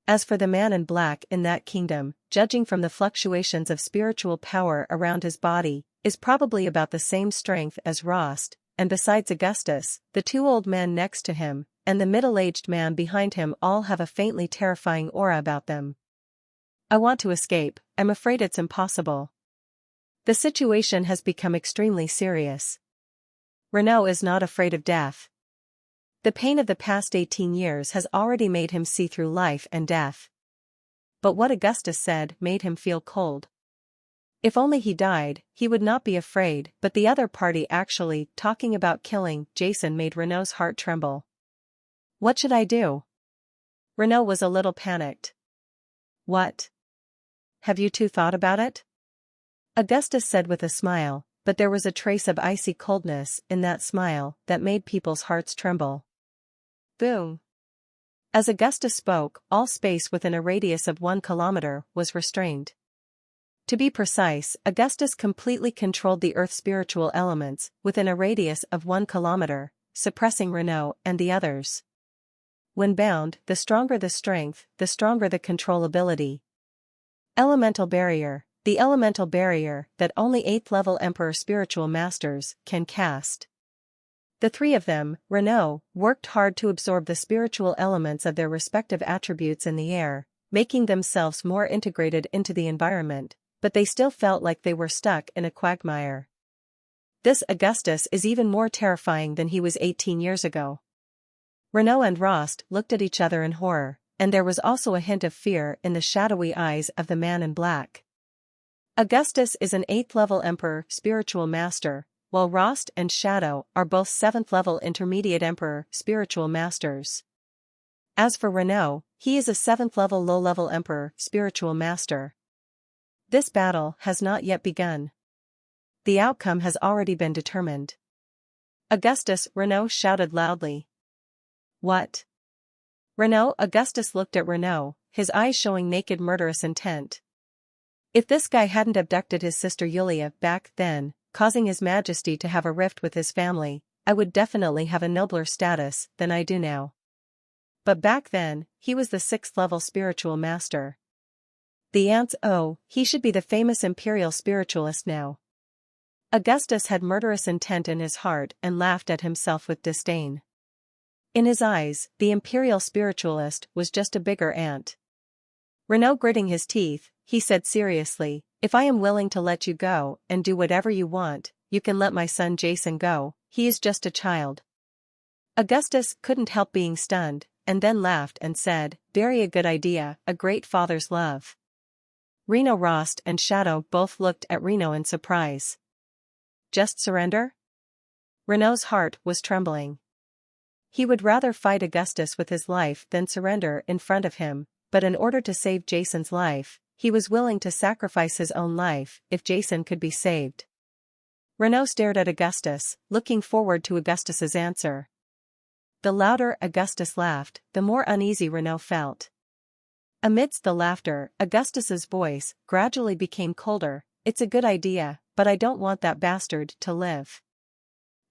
As for the man in black in that kingdom, judging from the fluctuations of spiritual power around his body, is probably about the same strength as Rost, and besides Augustus, the two old men next to him, and the middle-aged man behind him all have a faintly terrifying aura about them. I want to escape, I'm afraid it's impossible. The situation has become extremely serious. Renaud is not afraid of death. The pain of the past 18 years has already made him see through life and death. But what Augustus said made him feel cold. If only he died, he would not be afraid, but the other party actually talking about killing Jason made Renaud's heart tremble. What should I do? Renaud was a little panicked. What? Have you two thought about it? Augustus said with a smile, but there was a trace of icy coldness in that smile that made people's hearts tremble. Boom. As Augustus spoke, all space within a radius of 1 kilometer was restrained. To be precise, Augustus completely controlled the Earth's spiritual elements within a radius of 1 kilometer, suppressing Renaud and the others. When bound, the stronger the strength, the stronger the controllability. Elemental barrier, the elemental barrier that only 8th-level Emperor Spiritual Masters can cast. The three of them, Renaud, worked hard to absorb the spiritual elements of their respective attributes in the air, making themselves more integrated into the environment, but they still felt like they were stuck in a quagmire. This Augustus is even more terrifying than he was 18 years ago. Renaud and Rost looked at each other in horror, and there was also a hint of fear in the shadowy eyes of the man in black. Augustus is an 8th-level Emperor Spiritual Master, while Rost and Shadow are both 7th-level intermediate Emperor spiritual masters. As for Renault, he is a 7th-level low-level Emperor spiritual master. This battle has not yet begun. The outcome has already been determined. Augustus, Renault shouted loudly. What? Renault. Augustus looked at Renault, his eyes showing naked murderous intent. If this guy hadn't abducted his sister Yulia back then, causing His Majesty to have a rift with his family, I would definitely have a nobler status than I do now. But back then, he was the 6th-level spiritual master. The ants. Oh, he should be the famous imperial spiritualist now. Augustus had murderous intent in his heart and laughed at himself with disdain. In his eyes, the imperial spiritualist was just a bigger ant. Renault gritting his teeth, he said seriously, if I am willing to let you go and do whatever you want, you can let my son Jason go, he is just a child. Augustus couldn't help being stunned, and then laughed and said, very a good idea, a great father's love. Reno, Rost and Shadow both looked at Reno in surprise. Just surrender? Renault's heart was trembling. He would rather fight Augustus with his life than surrender in front of him, but in order to save Jason's life, he was willing to sacrifice his own life if Jason could be saved. Renault stared at Augustus, looking forward to Augustus's answer. The louder Augustus laughed, the more uneasy Renault felt. Amidst the laughter, Augustus's voice gradually became colder. It's a good idea, but I don't want that bastard to live.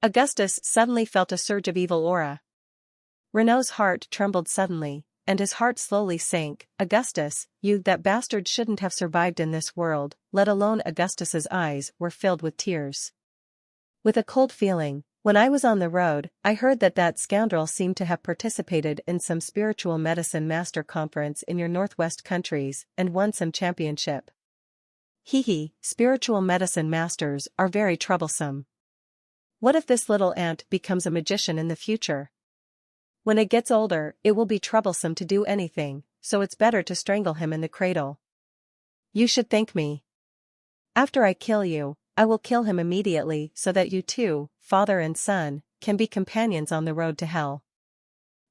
Augustus suddenly felt a surge of evil aura. Renault's heart trembled suddenly, and his heart slowly sank. Augustus, that bastard shouldn't have survived in this world, let alone. Augustus's eyes were filled with tears. With a cold feeling, when I was on the road, I heard that scoundrel seemed to have participated in some spiritual medicine master conference in your northwest countries and won some championship. Spiritual medicine masters are very troublesome. What if this little ant becomes a magician in the future? When it gets older, it will be troublesome to do anything, so it's better to strangle him in the cradle. You should thank me. After I kill you, I will kill him immediately so that you two, father and son, can be companions on the road to hell.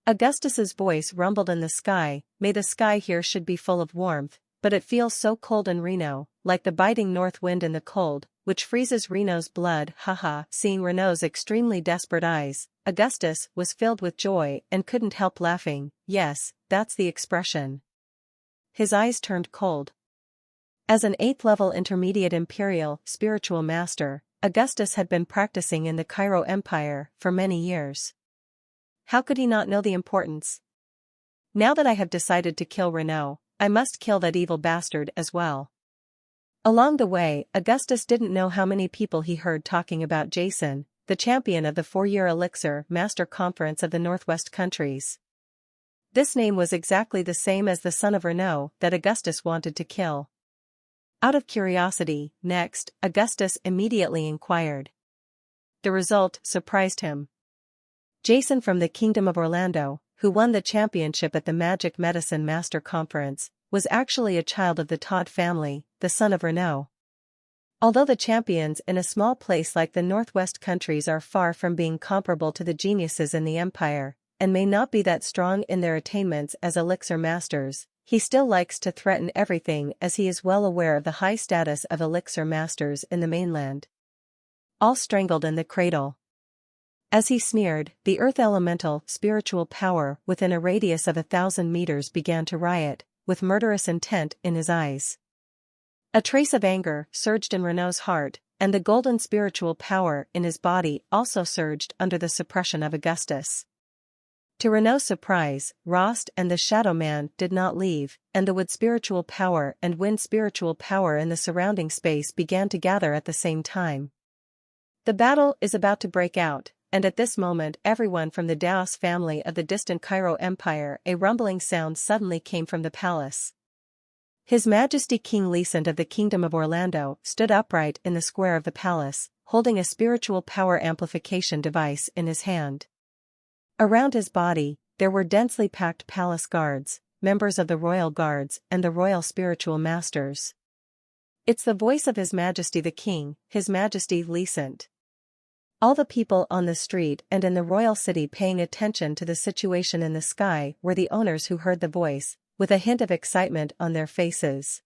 Augustus's voice rumbled in the sky. May the sky here should be full of warmth, but it feels so cold in Reno, like the biting north wind in the cold, which freezes Renault's blood. Seeing Renault's extremely desperate eyes, Augustus was filled with joy and couldn't help laughing. Yes, that's the expression. His eyes turned cold. As an 8th-level intermediate imperial spiritual master, Augustus had been practicing in the Cairo Empire for many years. How could he not know the importance? Now that I have decided to kill Renault, I must kill that evil bastard as well. Along the way, Augustus didn't know how many people he heard talking about Jason, the champion of the 4-year elixir master conference of the Northwest countries. This name was exactly the same as the son of Renault that Augustus wanted to kill. Out of curiosity, next, Augustus immediately inquired. The result surprised him. Jason from the Kingdom of Orlando, who won the championship at the Magic Medicine Master Conference, was actually a child of the Todd family, the son of Renault. Although the champions in a small place like the Northwest countries are far from being comparable to the geniuses in the Empire, and may not be that strong in their attainments as elixir masters, he still likes to threaten everything as he is well aware of the high status of elixir masters in the mainland. All strangled in the cradle. As he sneered, the earth elemental spiritual power within a radius of 1,000 meters began to riot, with murderous intent in his eyes. A trace of anger surged in Renault's heart, and the golden spiritual power in his body also surged under the suppression of Augustus. To Renault's surprise, Rost and the Shadow Man did not leave, and the wood spiritual power and wind spiritual power in the surrounding space began to gather at the same time. The battle is about to break out, and at this moment everyone from the Daos family of the distant Cairo Empire, a rumbling sound suddenly came from the palace. His Majesty King Leasant of the Kingdom of Orlando stood upright in the square of the palace, holding a spiritual power amplification device in his hand. Around his body, there were densely packed palace guards, members of the royal guards and the royal spiritual masters. It's the voice of His Majesty the King, His Majesty Leasant. All the people on the street and in the royal city paying attention to the situation in the sky were the owners who heard the voice, with a hint of excitement on their faces.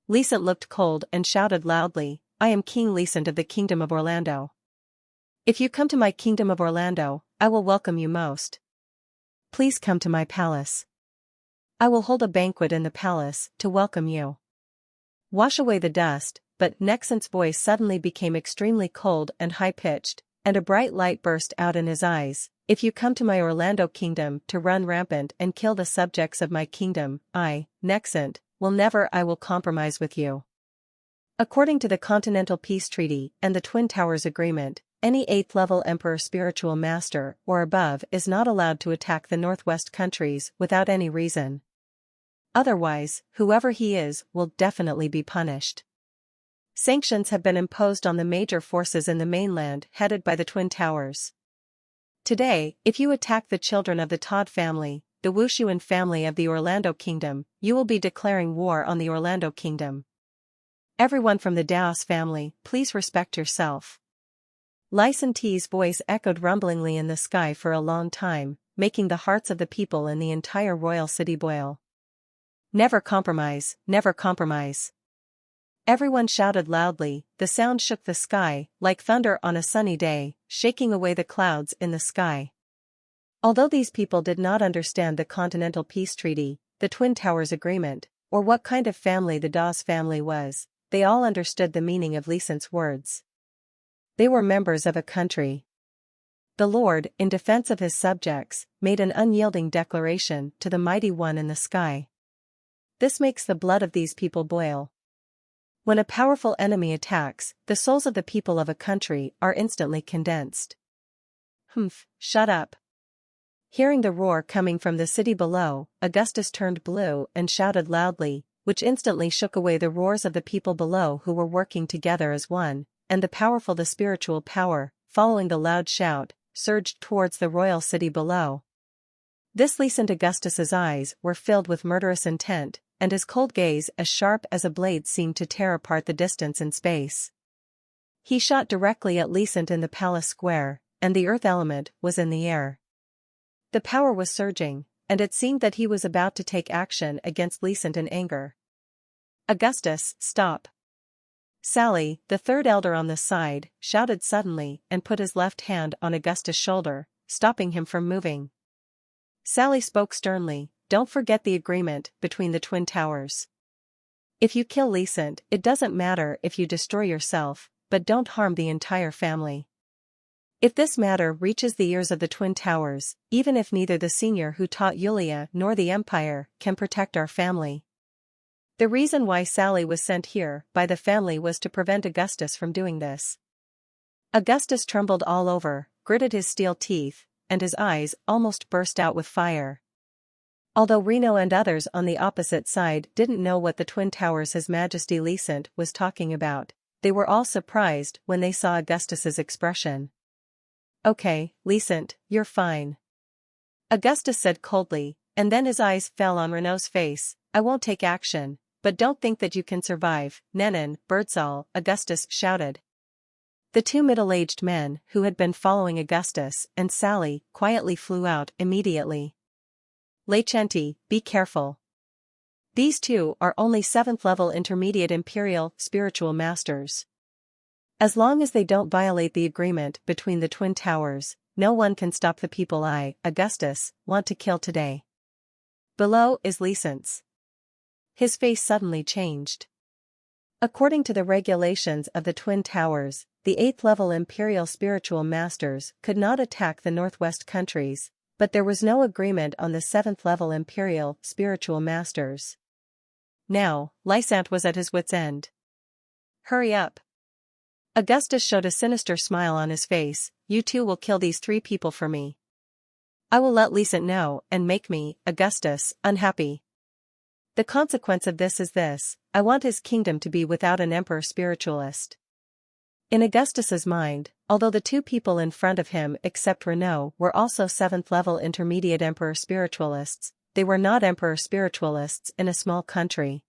Lecent looked cold and shouted loudly, "I am King Lecent of the Kingdom of Orlando. If you come to my Kingdom of Orlando, I will welcome you most. Please come to my palace. I will hold a banquet in the palace to welcome you. Wash away the dust." But Nexent's voice suddenly became extremely cold and high-pitched, and a bright light burst out in his eyes. "If you come to my Orlando kingdom to run rampant and kill the subjects of my kingdom, I, Nexent, I will compromise with you. According to the Continental Peace Treaty and the Twin Towers Agreement, any 8th-level Emperor Spiritual Master or above is not allowed to attack the Northwest countries without any reason. Otherwise, whoever he is will definitely be punished. Sanctions have been imposed on the major forces in the mainland headed by the Twin Towers. Today, if you attack the children of the Todd family, the Wushuan family of the Orlando Kingdom, you will be declaring war on the Orlando Kingdom. Everyone from the Daos family, please respect yourself." Licenti's voice echoed rumblingly in the sky for a long time, making the hearts of the people in the entire royal city boil. "Never compromise, never compromise." Everyone shouted loudly. The sound shook the sky, like thunder on a sunny day, shaking away the clouds in the sky. Although these people did not understand the Continental Peace Treaty, the Twin Towers Agreement, or what kind of family the Daos family was, they all understood the meaning of Lecent's words. They were members of a country. The Lord, in defense of his subjects, made an unyielding declaration to the Mighty One in the sky. This makes the blood of these people boil. When a powerful enemy attacks, the souls of the people of a country are instantly condensed. "Humph, shut up." Hearing the roar coming from the city below, Augustus turned blue and shouted loudly, which instantly shook away the roars of the people below who were working together as one, and the spiritual power, following the loud shout, surged towards the royal city below. This Lecent Augustus's eyes were filled with murderous intent, and his cold gaze as sharp as a blade seemed to tear apart the distance and space. He shot directly at Lecent in the palace square, and the earth element was in the air. The power was surging, and it seemed that he was about to take action against Lecent in anger. "Augustus, stop!" Sally, the third elder on the side, shouted suddenly and put his left hand on Augustus' shoulder, stopping him from moving. Sally spoke sternly, "Don't forget the agreement between the Twin Towers. If you kill Lecent, it doesn't matter if you destroy yourself, but don't harm the entire family. If this matter reaches the ears of the Twin Towers, even if neither the senior who taught Yulia nor the Empire can protect our family." The reason why Sally was sent here by the family was to prevent Augustus from doing this. Augustus trembled all over, gritted his steel teeth, and his eyes almost burst out with fire. Although Reno and others on the opposite side didn't know what the Twin Towers His Majesty Lecent was talking about, they were all surprised when they saw Augustus's expression. "Okay, Lecent, you're fine," Augustus said coldly, and then his eyes fell on Renault's face. "I won't take action, but don't think that you can survive, Nenan, Birdsall," Augustus shouted. The two middle-aged men who had been following Augustus and Sally quietly flew out immediately. "Lechenti, be careful. These two are only 7th-level intermediate Imperial spiritual masters. As long as they don't violate the agreement between the Twin Towers, no one can stop the people I, Augustus, want to kill today. Below is Lecent's." His face suddenly changed. According to the regulations of the Twin Towers, the 8th-level Imperial spiritual masters could not attack the Northwest countries, but there was no agreement on the 7th-level Imperial spiritual masters. Now, Lecent was at his wit's end. "Hurry up." Augustus showed a sinister smile on his face. "You two will kill these 3 people for me. I will let Lecent know and make me, Augustus, unhappy. The consequence of this is this: I want his kingdom to be without an emperor spiritualist." In Augustus's mind, although the 2 people in front of him except Renault were also 7th-level intermediate emperor spiritualists, they were not emperor spiritualists in a small country.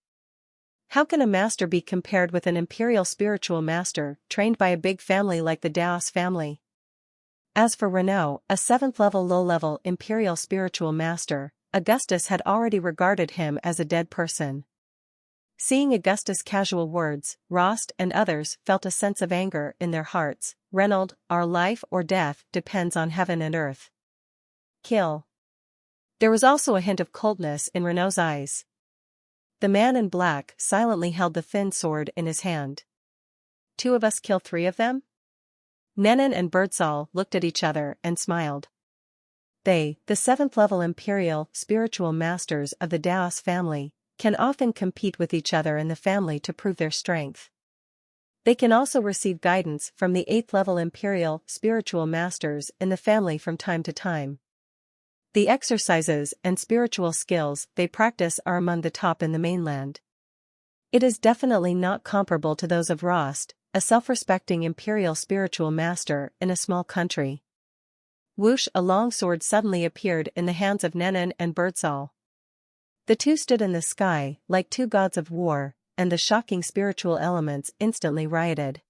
How can a master be compared with an imperial spiritual master trained by a big family like the Daos family? As for Renaud, a 7th-level low-level imperial spiritual master, Augustus had already regarded him as a dead person. Seeing Augustus' casual words, Rost and others felt a sense of anger in their hearts. Renaud, our life or death depends on heaven and earth. Kill. There was also a hint of coldness in Renaud's eyes. The man in black silently held the thin sword in his hand. 2 of us kill 3 of them? Nenin and Birdsall looked at each other and smiled. They, the 7th-level imperial spiritual masters of the Daos family, can often compete with each other in the family to prove their strength. They can also receive guidance from the 8th-level imperial spiritual masters in the family from time to time. The exercises and spiritual skills they practice are among the top in the mainland. It is definitely not comparable to those of Rost, a self-respecting imperial spiritual master in a small country. Whoosh! A long sword suddenly appeared in the hands of Nenin and Birdsall. The two stood in the sky like 2 gods of war, and the shocking spiritual elements instantly rioted.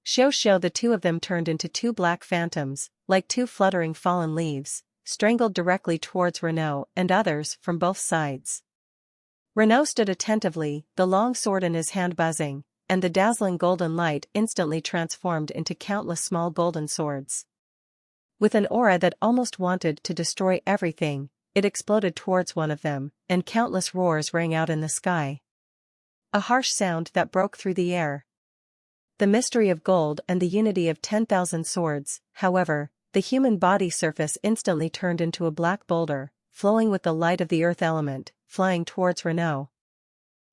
Shoo! The 2 of them turned into 2 black phantoms, like 2 fluttering fallen leaves, strangled directly towards Renaud and others from both sides. Renaud stood attentively, the long sword in his hand buzzing, and the dazzling golden light instantly transformed into countless small golden swords. With an aura that almost wanted to destroy everything, it exploded towards one of them, and countless roars rang out in the sky. A harsh sound that broke through the air. The mystery of gold and the unity of 10,000 swords. However, the human body surface instantly turned into a black boulder, flowing with the light of the earth element, flying towards Renaud.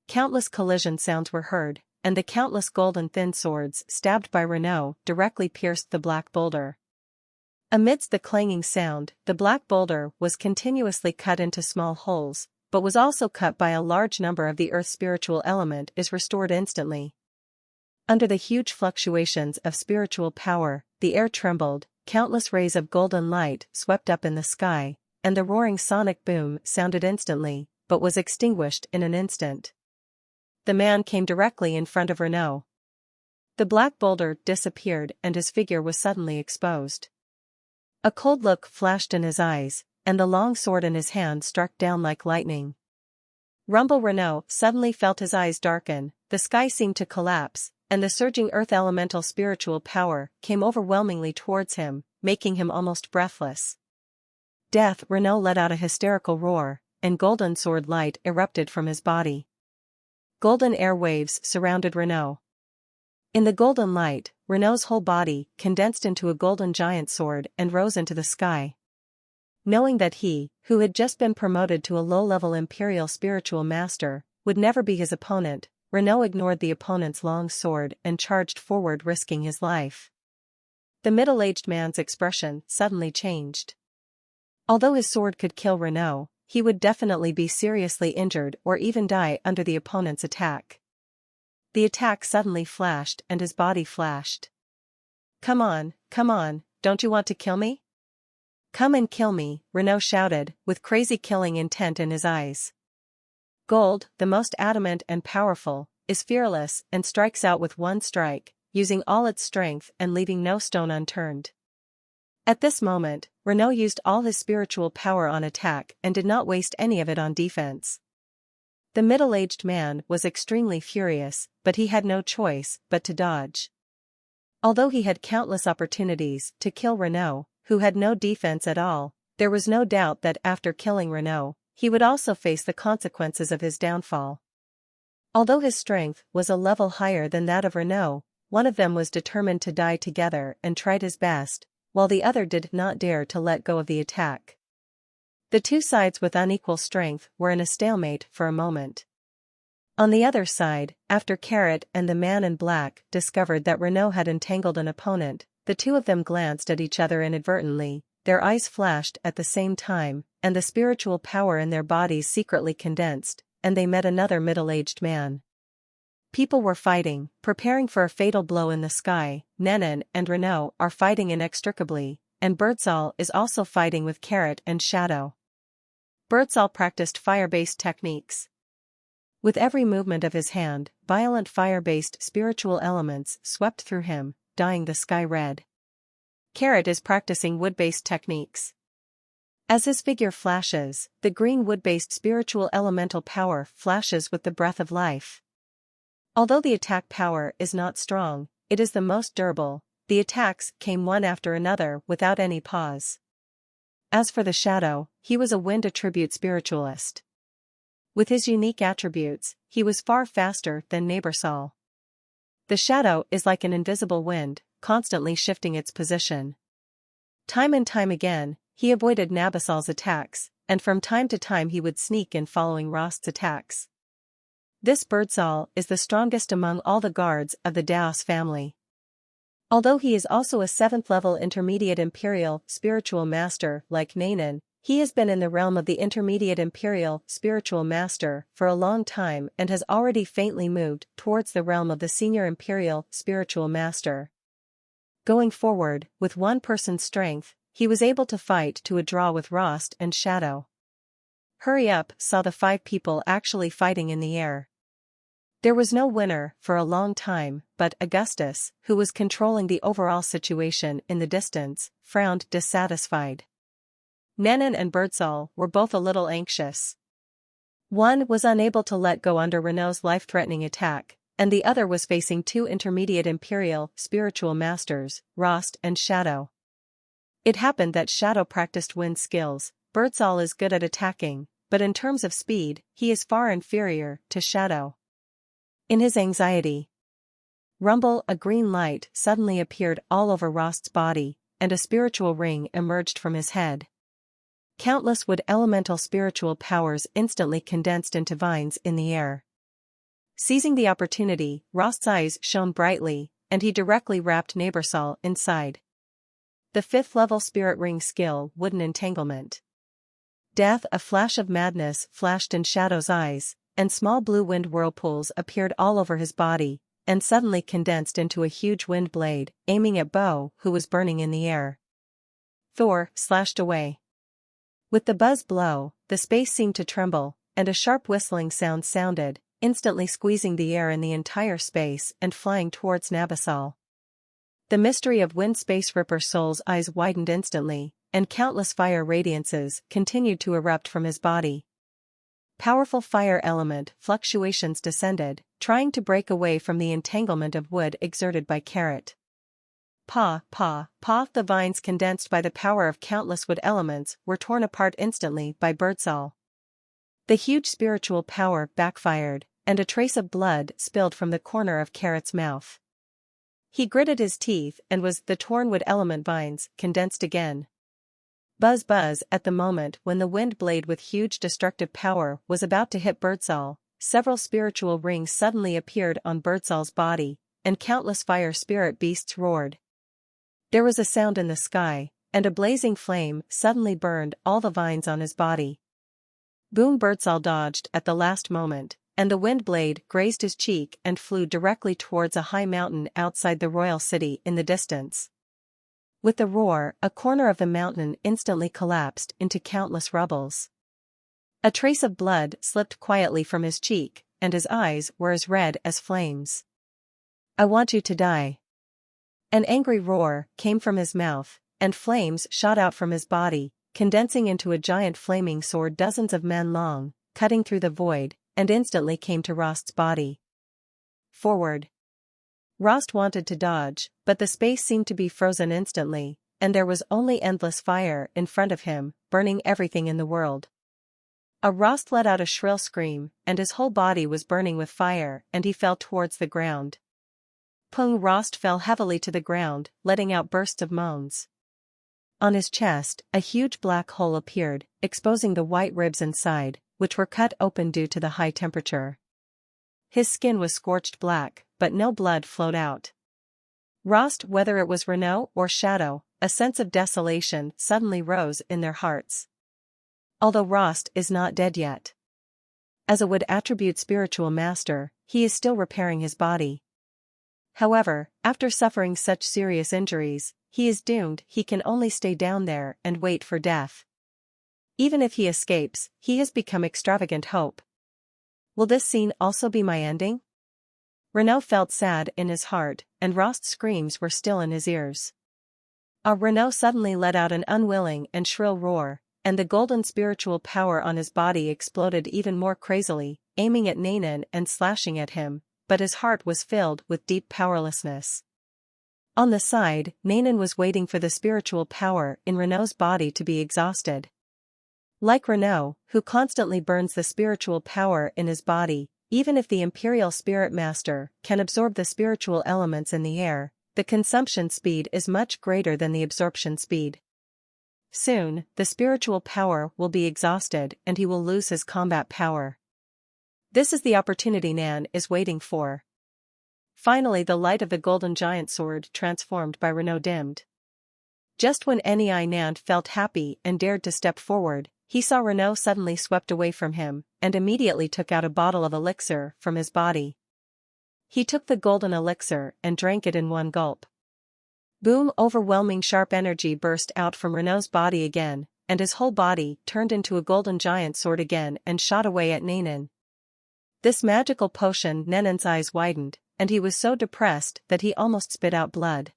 Countless collision sounds were heard, and the countless golden thin swords stabbed by Renaud directly pierced the black boulder. Amidst the clanging sound, the black boulder was continuously cut into small holes, but was also cut by a large number of the earth's spiritual element is restored instantly. Under the huge fluctuations of spiritual power, the air trembled, countless rays of golden light swept up in the sky, and the roaring sonic boom sounded instantly, but was extinguished in an instant. The man came directly in front of Renaud. The black boulder disappeared and his figure was suddenly exposed. A cold look flashed in his eyes, and the long sword in his hand struck down like lightning. Rumble! Renaud suddenly felt his eyes darken, the sky seemed to collapse, and the surging earth elemental spiritual power came overwhelmingly towards him, making him almost breathless. Death! Renaud let out a hysterical roar, and golden sword light erupted from his body. Golden air waves surrounded Renaud. In the golden light, Renaud's whole body condensed into a golden giant sword and rose into the sky. Knowing that he, who had just been promoted to a low-level imperial spiritual master, would never be his opponent, Renaud ignored the opponent's long sword and charged forward, risking his life. The middle-aged man's expression suddenly changed. Although his sword could kill Renaud, he would definitely be seriously injured or even die under the opponent's attack. The attack suddenly flashed and his body flashed. Come on, don't you want to kill me? Come and kill me, Renaud shouted, with crazy killing intent in his eyes. Gold, the most adamant and powerful, is fearless and strikes out with one strike, using all its strength and leaving no stone unturned. At this moment, Renaud used all his spiritual power on attack and did not waste any of it on defense. The middle-aged man was extremely furious, but he had no choice but to dodge. Although he had countless opportunities to kill Renaud, who had no defense at all, there was no doubt that after killing Renaud, he would also face the consequences of his downfall. Although his strength was a level higher than that of Renaud, one of them was determined to die together and tried his best, while the other did not dare to let go of the attack. The two sides with unequal strength were in a stalemate for a moment. On the other side, after Carrot and the man in black discovered that Renaud had entangled an opponent, the two of them glanced at each other inadvertently, their eyes flashed at the same time, and the spiritual power in their bodies secretly condensed, and they met another middle-aged man. People were fighting, preparing for a fatal blow in the sky. Nenin and Renaud are fighting inextricably, and Birdsall is also fighting with Carrot and Shadow. Birdsall practiced fire-based techniques. With every movement of his hand, violent fire-based spiritual elements swept through him, dyeing the sky red. Carrot is practicing wood-based techniques. As his figure flashes, the green wood-based spiritual elemental power flashes with the breath of life. Although the attack power is not strong, it is the most durable. The attacks came one after another without any pause. As for the shadow, he was a wind attribute spiritualist. With his unique attributes, he was far faster than neighbor Saul. The shadow is like an invisible wind, constantly shifting its position. Time and time again, he avoided Nabasal's attacks, and from time to time he would sneak in following Rost's attacks. This Birdsall is the strongest among all the guards of the Daos family. Although he is also a 7th-level intermediate imperial spiritual master like Nanan, he has been in the realm of the intermediate imperial spiritual master for a long time and has already faintly moved towards the realm of the senior imperial spiritual master. Going forward, with one person's strength, he was able to fight to a draw with Rost and Shadow. Hurry Up saw the 5 people actually fighting in the air. There was no winner for a long time, but Augustus, who was controlling the overall situation in the distance, frowned dissatisfied. Nanan and Birdsall were both a little anxious. One was unable to let go under Renault's life-threatening attack, and the other was facing 2 intermediate imperial spiritual masters, Rost and Shadow. It happened that Shadow practiced wind skills. Birdsall is good at attacking, but in terms of speed, he is far inferior to Shadow. In his anxiety, rumble, a green light suddenly appeared all over Rost's body, and a spiritual ring emerged from his head. Countless wood elemental spiritual powers instantly condensed into vines in the air. Seizing the opportunity, Rost's eyes shone brightly, and he directly wrapped Neighborsall inside. The 5th-level spirit ring skill, Wooden Entanglement. Death, a flash of madness flashed in Shadow's eyes, and small blue wind whirlpools appeared all over his body, and suddenly condensed into a huge wind blade, aiming at Bo, who was burning in the air. Thor slashed away. With the buzz blow, the space seemed to tremble, and a sharp whistling sound sounded, instantly squeezing the air in the entire space and flying towards Nabasal. The mystery of Wind Space Ripper Soul's eyes widened instantly, and countless fire radiances continued to erupt from his body. Powerful fire element fluctuations descended, trying to break away from the entanglement of wood exerted by Carrot. Pa, the vines condensed by the power of countless wood elements were torn apart instantly by Birdsall. The huge spiritual power backfired, and a trace of blood spilled from the corner of Carrot's mouth. He gritted his teeth and was the torn wood element vines condensed again. Buzz at the moment when the wind blade with huge destructive power was about to hit Birdsall, several spiritual rings suddenly appeared on Birdsall's body, and countless fire spirit beasts roared. There was a sound in the sky, and a blazing flame suddenly burned all the vines on his body. Boom! Birdsall dodged at the last moment, and the wind blade grazed his cheek and flew directly towards a high mountain outside the royal city in the distance. With a roar, a corner of the mountain instantly collapsed into countless rubbles. A trace of blood slipped quietly from his cheek, and his eyes were as red as flames. I want you to die. An angry roar came from his mouth, and flames shot out from his body, condensing into a giant flaming sword dozens of men long, cutting through the void, and instantly came to Rost's body. Forward. Rost wanted to dodge, but the space seemed to be frozen instantly, and there was only endless fire in front of him, burning everything in the world. Rost let out a shrill scream, and his whole body was burning with fire, and he fell towards the ground. Pung! Rost fell heavily to the ground, letting out bursts of moans. On his chest, a huge black hole appeared, exposing the white ribs inside, which were cut open due to the high temperature. His skin was scorched black, but no blood flowed out. Rost, whether it was Renault or Shadow, a sense of desolation suddenly rose in their hearts. Although Rost is not dead yet. As a wood attribute spiritual master, he is still repairing his body. However, after suffering such serious injuries, he is doomed. He can only stay down there and wait for death. Even if he escapes, he has become extravagant hope. Will this scene also be my ending? Renaud felt sad in his heart, and Rost's screams were still in his ears. Renaud suddenly let out an unwilling and shrill roar, and the golden spiritual power on his body exploded even more crazily, aiming at Naaman and slashing at him, but his heart was filled with deep powerlessness. On the side, Naaman was waiting for the spiritual power in Renaud's body to be exhausted. Like Renaud, who constantly burns the spiritual power in his body, even if the Imperial Spirit Master can absorb the spiritual elements in the air, the consumption speed is much greater than the absorption speed. Soon, the spiritual power will be exhausted and he will lose his combat power. This is the opportunity Nan is waiting for. Finally, the light of the golden giant sword transformed by Renaud dimmed. Just when Nan felt happy and dared to step forward, he saw Renaud suddenly swept away from him, and immediately took out a bottle of elixir from his body. He took the golden elixir and drank it in one gulp. Boom! Overwhelming sharp energy burst out from Renaud's body again, and his whole body turned into a golden giant sword again and shot away at Naaman. This magical potion, Naanan's eyes widened, and he was so depressed that he almost spit out blood.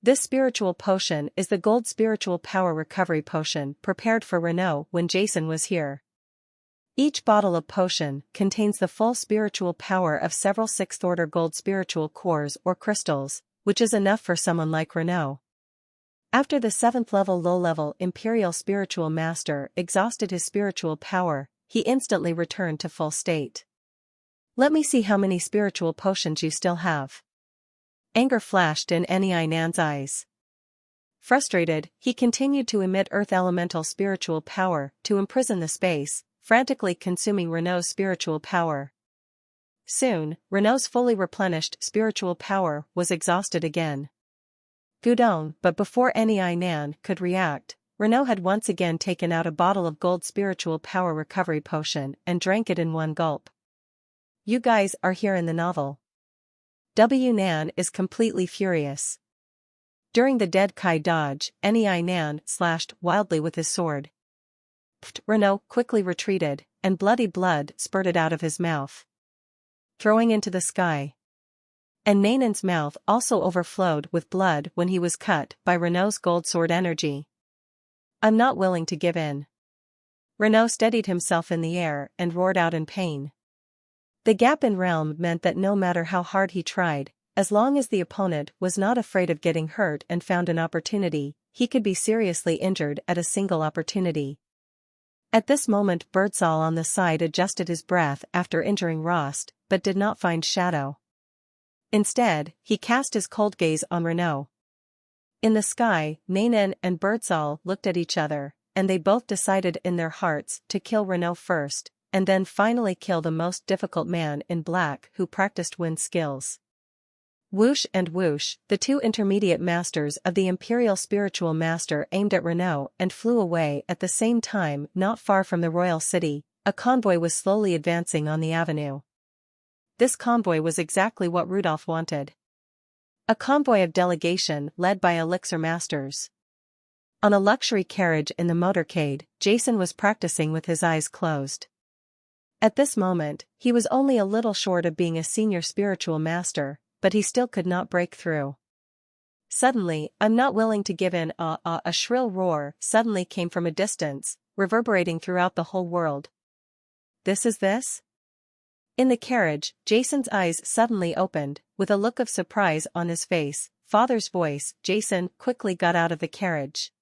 This spiritual potion is the gold spiritual power recovery potion prepared for Renaud when Jason was here. Each bottle of potion contains the full spiritual power of several 6th-order gold spiritual cores or crystals, which is enough for someone like Renaud. After the 7th-level low-level Imperial Spiritual Master exhausted his spiritual power, he instantly returned to full state. Let me see how many spiritual potions you still have. Anger flashed in Nan's eyes. Frustrated, he continued to emit earth elemental spiritual power to imprison the space, frantically consuming Renaud's spiritual power. Soon, Renaud's fully replenished spiritual power was exhausted again. Gudon, but before Nan could react, Renaud had once again taken out a bottle of gold spiritual power recovery potion and drank it in one gulp. You guys are here in the novel. Nan is completely furious. During the Dead Kai dodge, Nan slashed wildly with his sword. Renaud quickly retreated, and bloody blood spurted out of his mouth, throwing into the sky. And Naanan's mouth also overflowed with blood when he was cut by Renaud's gold sword energy. I'm not willing to give in. Renaud steadied himself in the air and roared out in pain. The gap in realm meant that no matter how hard he tried, as long as the opponent was not afraid of getting hurt and found an opportunity, he could be seriously injured at a single opportunity. At this moment Birdsall on the side adjusted his breath after injuring Rost, but did not find Shadow. Instead, he cast his cold gaze on Renaud. In the sky, Naaman and Birdsall looked at each other, and they both decided in their hearts to kill Renaud first, and then finally kill the most difficult man in black who practiced wind skills. Whoosh and whoosh, the two intermediate masters of the Imperial Spiritual Master aimed at Renaud and flew away at the same time. Not far from the royal city, a convoy was slowly advancing on the avenue. This convoy was exactly what Rudolph wanted. A convoy of delegation led by elixir masters. On a luxury carriage in the motorcade, Jason was practicing with his eyes closed. At this moment, he was only a little short of being a senior spiritual master, but he still could not break through. Suddenly, I'm not willing to give in. A shrill roar suddenly came from a distance, reverberating throughout the whole world. This is this? In the carriage, Jason's eyes suddenly opened, with a look of surprise on his face. Father's voice. Jason quickly got out of the carriage.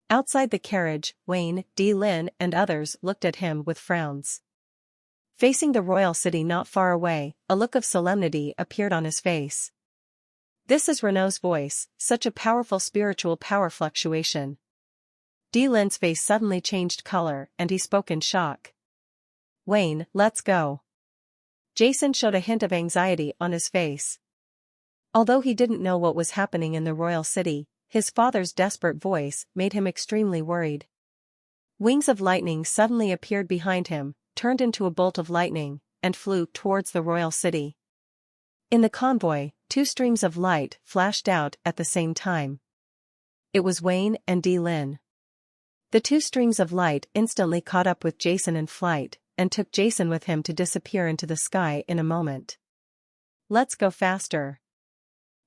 Outside the carriage, Wayne, Lin and others looked at him with frowns. Facing the royal city not far away, a look of solemnity appeared on his face. This is Renaud's voice, such a powerful spiritual power fluctuation. Lin's face suddenly changed color and he spoke in shock. Wayne, let's go. Jason showed a hint of anxiety on his face. Although he didn't know what was happening in the royal city, his father's desperate voice made him extremely worried. Wings of lightning suddenly appeared behind him, turned into a bolt of lightning, and flew towards the royal city. In the convoy, two streams of light flashed out at the same time. It was Wayne and Lin. The two streams of light instantly caught up with Jason in flight, and took Jason with him to disappear into the sky in a moment. Let's go faster.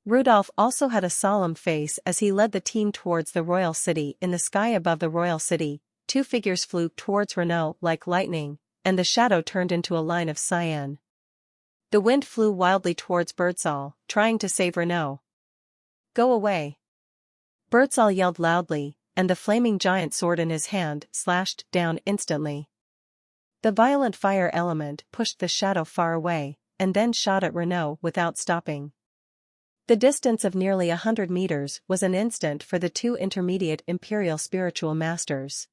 Rudolph also had a solemn face as he led the team towards the royal city. In the sky above the royal city, two figures flew towards Renault like lightning, and the shadow turned into a line of cyan. The wind flew wildly towards Birdsall, trying to save Renault. Go away! Birdsall yelled loudly, and the flaming giant sword in his hand slashed down instantly. The violent fire element pushed the shadow far away, and then shot at Renault without stopping. The distance of nearly 100 meters was an instant for the two intermediate Imperial spiritual masters.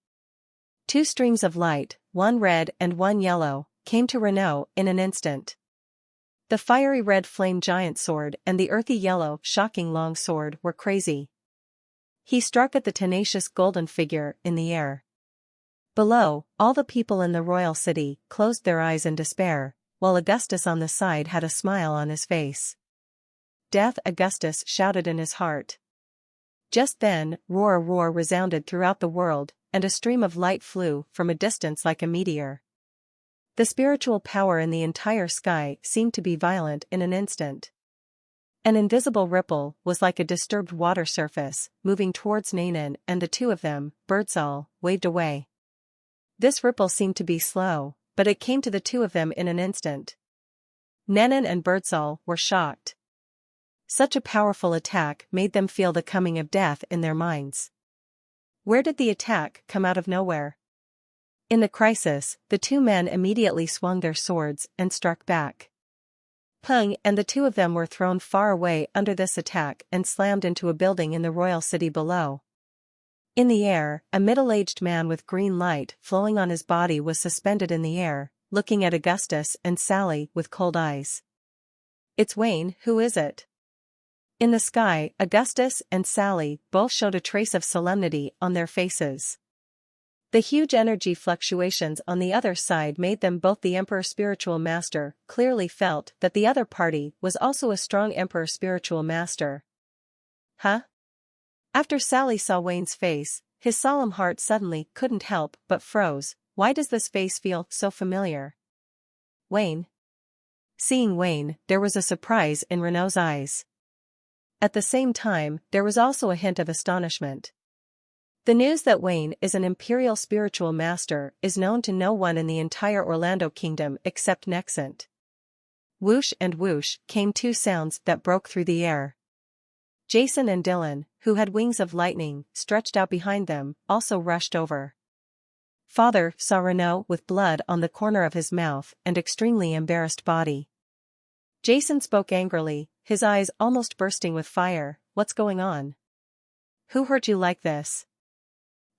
Two streams of light, one red and one yellow, came to Renault in an instant. The fiery red flame giant sword and the earthy yellow shocking long sword were crazy. He struck at the tenacious golden figure in the air. Below, all the people in the royal city closed their eyes in despair, while Augustus on the side had a smile on his face. Death, Augustus shouted in his heart. Just then, roar roar resounded throughout the world, and a stream of light flew from a distance like a meteor. The spiritual power in the entire sky seemed to be violent in an instant. An invisible ripple was like a disturbed water surface, moving towards Nanan, and the two of them, Birdsall, waved away. This ripple seemed to be slow, but it came to the two of them in an instant. Nanan and Birdsall were shocked. Such a powerful attack made them feel the coming of death in their minds. Where did the attack come out of nowhere? In the crisis, the two men immediately swung their swords and struck back. Pung, and the two of them were thrown far away under this attack and slammed into a building in the royal city below. In the air, a middle-aged man with green light flowing on his body was suspended in the air, looking at Augustus and Sally with cold eyes. It's Wayne, who is it? In the sky, Augustus and Sally both showed a trace of solemnity on their faces. The huge energy fluctuations on the other side made them both the Emperor Spiritual Master, clearly felt that the other party was also a strong Emperor Spiritual Master. Huh? After Sally saw Wayne's face, his solemn heart suddenly couldn't help but froze. Why does this face feel so familiar? Wayne? Seeing Wayne, there was a surprise in Renault's eyes. At the same time, there was also a hint of astonishment. The news that Wayne is an Imperial Spiritual Master is known to no one in the entire Orlando Kingdom except Nexant. Whoosh and whoosh came two sounds that broke through the air. Jason and Dylan, who had wings of lightning stretched out behind them, also rushed over. Father saw Renault with blood on the corner of his mouth and extremely embarrassed body. Jason spoke angrily, his eyes almost bursting with fire. What's going on? Who hurt you like this?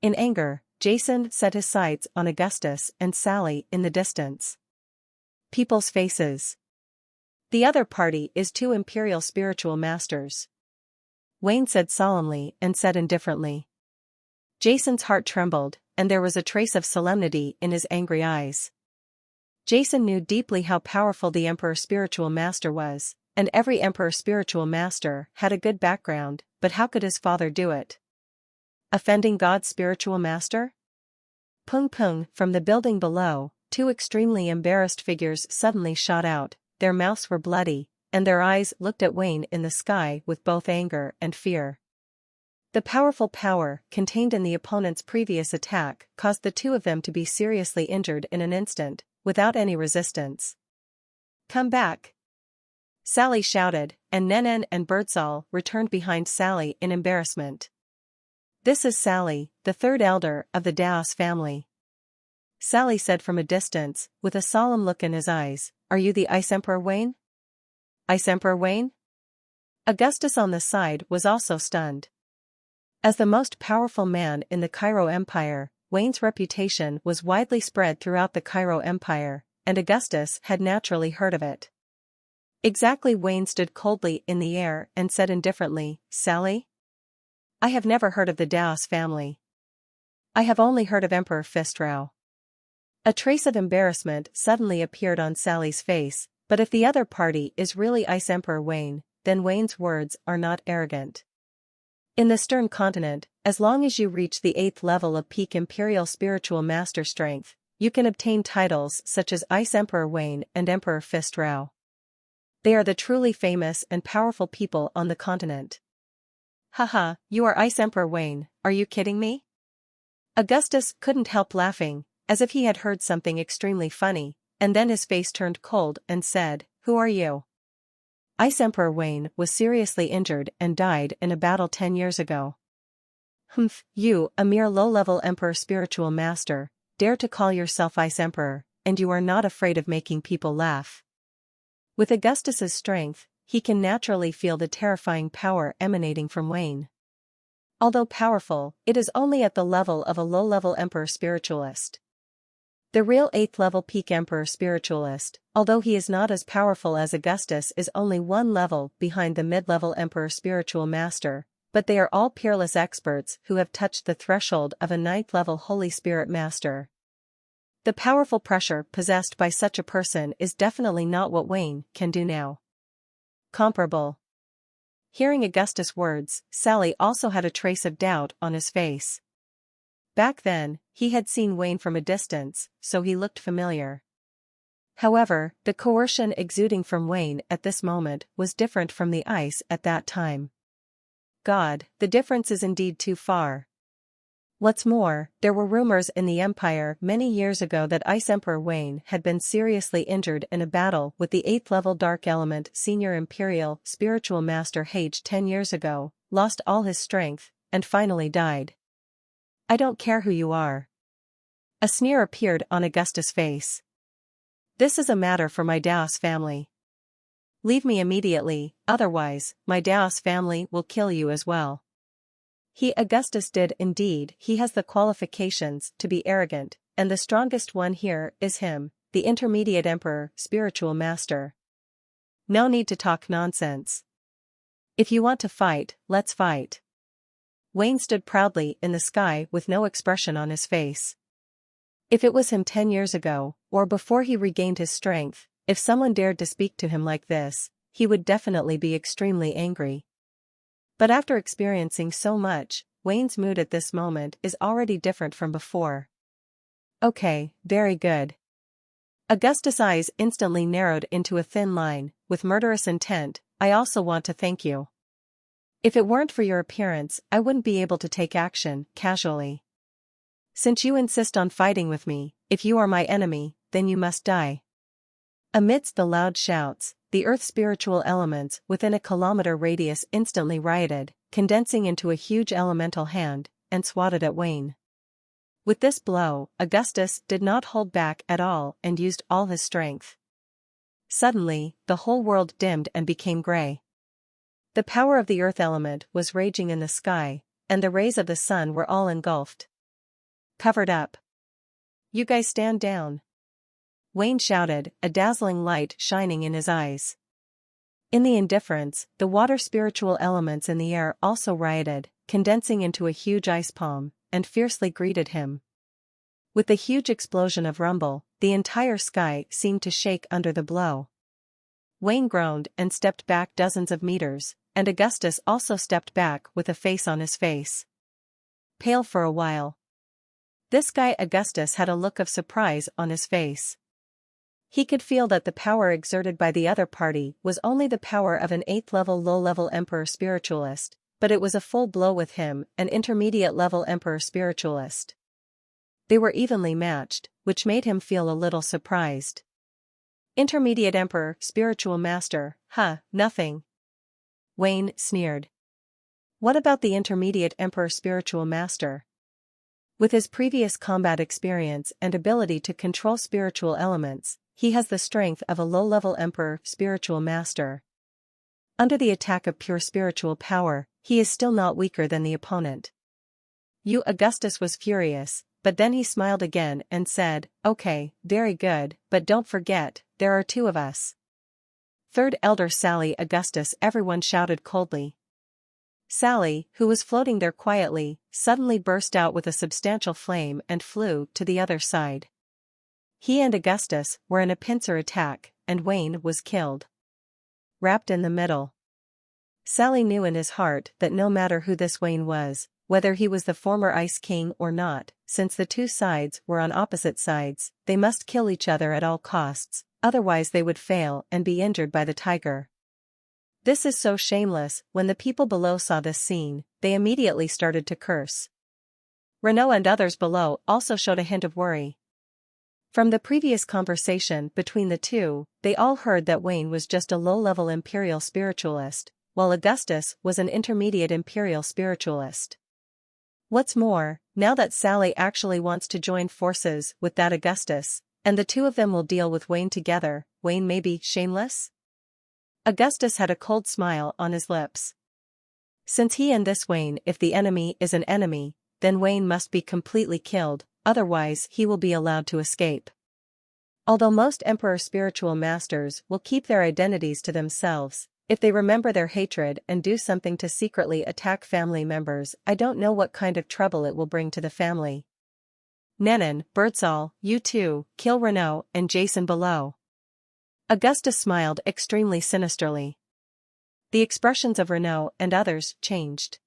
In anger, Jason set his sights on Augustus and Sally in the distance. People's faces. The other party is two Imperial Spiritual Masters. Wayne said solemnly and said indifferently. Jason's heart trembled, and there was a trace of solemnity in his angry eyes. Jason knew deeply how powerful the Emperor Spiritual Master was, and every Emperor Spiritual Master had a good background, but how could his father do it? Offending God's Spiritual Master? Pung pung, from the building below, two extremely embarrassed figures suddenly shot out, their mouths were bloody, and their eyes looked at Wayne in the sky with both anger and fear. The powerful power contained in the opponent's previous attack caused the two of them to be seriously injured in an instant, without any resistance. Come back! Sally shouted, and Nanan and Birdsall returned behind Sally in embarrassment. This is Sally, the third elder of the Daos family. Sally said from a distance, with a solemn look in his eyes, Are you the Ice Emperor Wayne? Ice Emperor Wayne? Augustus on the side was also stunned. As the most powerful man in the Cairo Empire, Wayne's reputation was widely spread throughout the Cairo Empire, and Augustus had naturally heard of it. Exactly. Wayne stood coldly in the air and said indifferently, Sally? I have never heard of the Daos family. I have only heard of Emperor Fistrao. A trace of embarrassment suddenly appeared on Sally's face, but if the other party is really Ice Emperor Wayne, then Wayne's words are not arrogant. In the Stern Continent, as long as you reach the 8th level of peak Imperial Spiritual Master strength, you can obtain titles such as Ice Emperor Wayne and Emperor Fist Rao. They are the truly famous and powerful people on the continent. Haha, you are Ice Emperor Wayne, are you kidding me? Augustus couldn't help laughing, as if he had heard something extremely funny, and then his face turned cold and said, "Who are you?" Ice Emperor Wayne was seriously injured and died in a battle 10 years ago. Humph, you, a mere low-level emperor spiritual master, dare to call yourself Ice Emperor, and you are not afraid of making people laugh. With Augustus's strength, he can naturally feel the terrifying power emanating from Wayne. Although powerful, it is only at the level of a low-level emperor spiritualist. The real 8th-level peak emperor spiritualist, although he is not as powerful as Augustus, is only one level behind the mid-level emperor spiritual master, but they are all peerless experts who have touched the threshold of a 9th-level Holy Spirit master. The powerful pressure possessed by such a person is definitely not what Wayne can do now. Comparable. Hearing Augustus' words, Sally also had a trace of doubt on his face. Back then, he had seen Wayne from a distance, so he looked familiar. However, the coercion exuding from Wayne at this moment was different from the ice at that time. God, the difference is indeed too far. What's more, there were rumors in the Empire many years ago that Ice Emperor Wayne had been seriously injured in a battle with the 8th-level Dark Element Senior Imperial Spiritual Master Hage 10 years ago, lost all his strength, and finally died. I don't care who you are. A sneer appeared on Augustus' face. This is a matter for my Daos family. Leave me immediately, otherwise, my Daos family will kill you as well. Augustus did indeed, he has the qualifications to be arrogant, and the strongest one here is him, the intermediate emperor, spiritual master. No need to talk nonsense. If you want to fight, let's fight. Wayne stood proudly in the sky with no expression on his face. If it was him 10 years ago, or before he regained his strength, if someone dared to speak to him like this, he would definitely be extremely angry. But after experiencing so much, Wayne's mood at this moment is already different from before. Okay, very good. Augustus' eyes instantly narrowed into a thin line, with murderous intent. I also want to thank you. If it weren't for your appearance, I wouldn't be able to take action, casually. Since you insist on fighting with me, if you are my enemy, then you must die. Amidst the loud shouts, the Earth's spiritual elements within a kilometer radius instantly rioted, condensing into a huge elemental hand, and swatted at Wayne. With this blow, Augustus did not hold back at all and used all his strength. Suddenly, the whole world dimmed and became gray. The power of the Earth element was raging in the sky, and the rays of the sun were all engulfed. Covered up. You guys stand down. Wayne shouted, a dazzling light shining in his eyes. In the indifference, the water spiritual elements in the air also rioted, condensing into a huge ice palm, and fiercely greeted him. With the huge explosion of rumble, the entire sky seemed to shake under the blow. Wayne groaned and stepped back dozens of meters, and Augustus also stepped back with a face on his face. Pale for a while. This guy Augustus had a look of surprise on his face. He could feel that the power exerted by the other party was only the power of an 8th-level low-level emperor spiritualist, but it was a full blow with him, an intermediate-level emperor spiritualist. They were evenly matched, which made him feel a little surprised. Intermediate emperor, spiritual master, nothing. Wayne sneered. What about the intermediate emperor spiritual master? With his previous combat experience and ability to control spiritual elements, he has the strength of a low-level emperor spiritual master. Under the attack of pure spiritual power, he is still not weaker than the opponent. Augustus was furious, but then he smiled again and said, okay, very good, but don't forget, there are 2 of us. Third Elder Sally Augustus, everyone shouted coldly. Sally, who was floating there quietly, suddenly burst out with a substantial flame and flew to the other side. He and Augustus were in a pincer attack, and Wayne was killed. Wrapped in the middle. Sally knew in his heart that no matter who this Wayne was, whether he was the former Ice King or not, since the two sides were on opposite sides, they must kill each other at all costs, otherwise they would fail and be injured by the tiger. This is so shameless. When the people below saw this scene, they immediately started to curse. Renault and others below also showed a hint of worry. From the previous conversation between the two, they all heard that Wayne was just a low-level imperial spiritualist, while Augustus was an intermediate imperial spiritualist. What's more, now that Sally actually wants to join forces with that Augustus, and the two of them will deal with Wayne together, Wayne may be shameless? Augustus had a cold smile on his lips. Since he and this Wayne, if the enemy is an enemy, then Wayne must be completely killed, otherwise he will be allowed to escape. Although most Emperor spiritual masters will keep their identities to themselves, if they remember their hatred and do something to secretly attack family members, I don't know what kind of trouble it will bring to the family. Nenan, Birdsall, you two, kill Renault and Jason below. Augustus smiled extremely sinisterly. The expressions of Renault and others changed.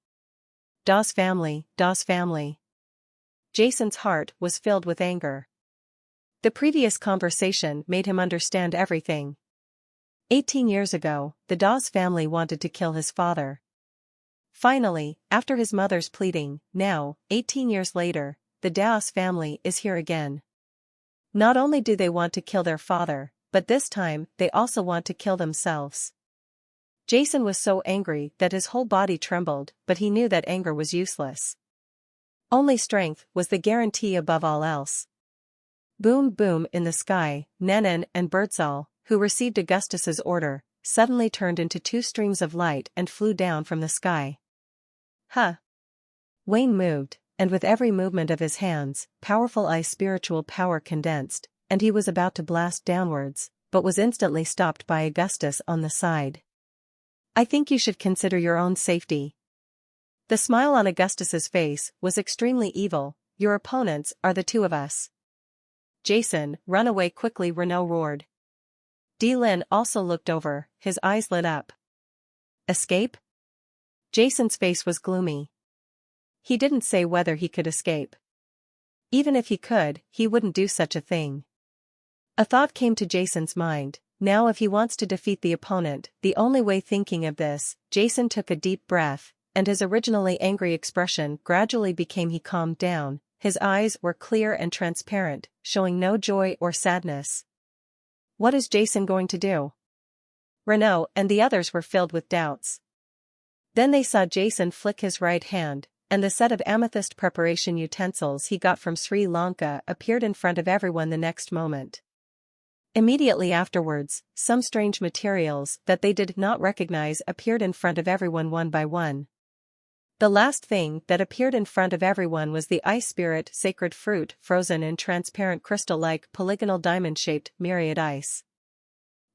Das family, Das family. Jason's heart was filled with anger. The previous conversation made him understand everything. 18 years ago, the Das family wanted to kill his father. Finally, after his mother's pleading, now, 18 years later, the Das family is here again. Not only do they want to kill their father, but this time they also want to kill themselves. Jason was so angry that his whole body trembled, but he knew that anger was useless. Only strength was the guarantee above all else. Boom boom in the sky, Nenan and Birdsall, who received Augustus's order, suddenly turned into two streams of light and flew down from the sky. Huh! Wayne moved, and with every movement of his hands, powerful ice spiritual power condensed, and he was about to blast downwards, but was instantly stopped by Augustus on the side. I think you should consider your own safety. The smile on Augustus's face was extremely evil. Your opponents are the two of us. Jason, run away quickly, Renault roared. Lin also looked over, his eyes lit up. Escape? Jason's face was gloomy. He didn't say whether he could escape. Even if he could, he wouldn't do such a thing. A thought came to Jason's mind. Now if he wants to defeat the opponent, the only way. Thinking of this, Jason took a deep breath, and his originally angry expression gradually became. He calmed down, his eyes were clear and transparent, showing no joy or sadness. What is Jason going to do? Renault and the others were filled with doubts. Then they saw Jason flick his right hand, and the set of amethyst preparation utensils he got from Sri Lanka appeared in front of everyone the next moment. Immediately afterwards, some strange materials that they did not recognize appeared in front of everyone one by one. The last thing that appeared in front of everyone was the ice spirit sacred fruit frozen in transparent crystal-like polygonal diamond-shaped myriad ice.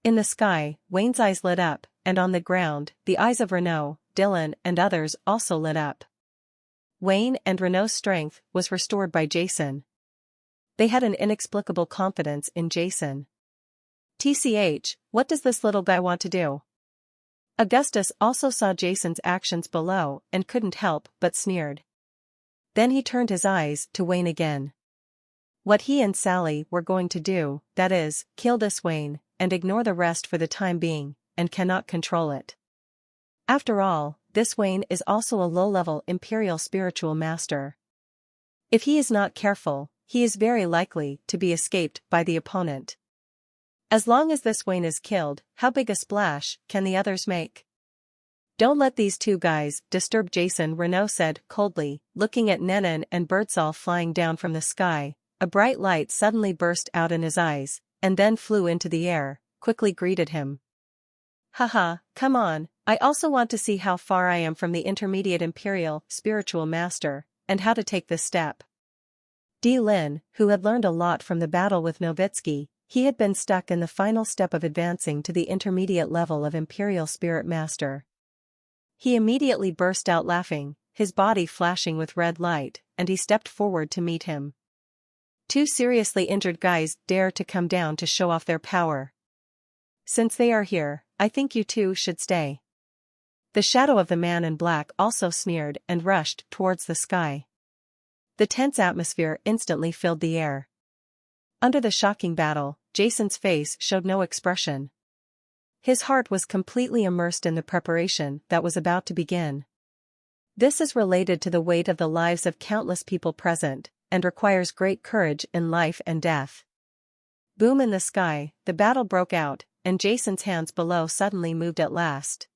In the sky, Wayne's eyes lit up, and on the ground, the eyes of Renault, Dylan and others also lit up. Wayne and Renault's strength was restored by Jason. They had an inexplicable confidence in Jason. TCH, what does this little guy want to do? Augustus also saw Jason's actions below and couldn't help but sneered. Then he turned his eyes to Wayne again. What he and Sally were going to do, that is, kill this Wayne, and ignore the rest for the time being, and cannot control it. After all, this Wayne is also a low-level imperial spiritual master. If he is not careful, he is very likely to be escaped by the opponent. As long as this Wayne is killed, how big a splash can the others make? Don't let these two guys disturb Jason, Renault said coldly, looking at Nenan and Birdsall flying down from the sky. A bright light suddenly burst out in his eyes, and then flew into the air, quickly greeted him. Haha, come on, I also want to see how far I am from the intermediate imperial spiritual master, and how to take this step. Lin, who had learned a lot from the battle with Nowitzki, he had been stuck in the final step of advancing to the intermediate level of Imperial Spirit Master. He immediately burst out laughing, his body flashing with red light, and he stepped forward to meet him. Two seriously injured guys dare to come down to show off their power. Since they are here, I think you two should stay. The shadow of the man in black also sneered and rushed towards the sky. The tense atmosphere instantly filled the air. Under the shocking battle, Jason's face showed no expression. His heart was completely immersed in the preparation that was about to begin. This is related to the weight of the lives of countless people present, and requires great courage in life and death. Boom in the sky, the battle broke out, and Jason's hands below suddenly moved at last.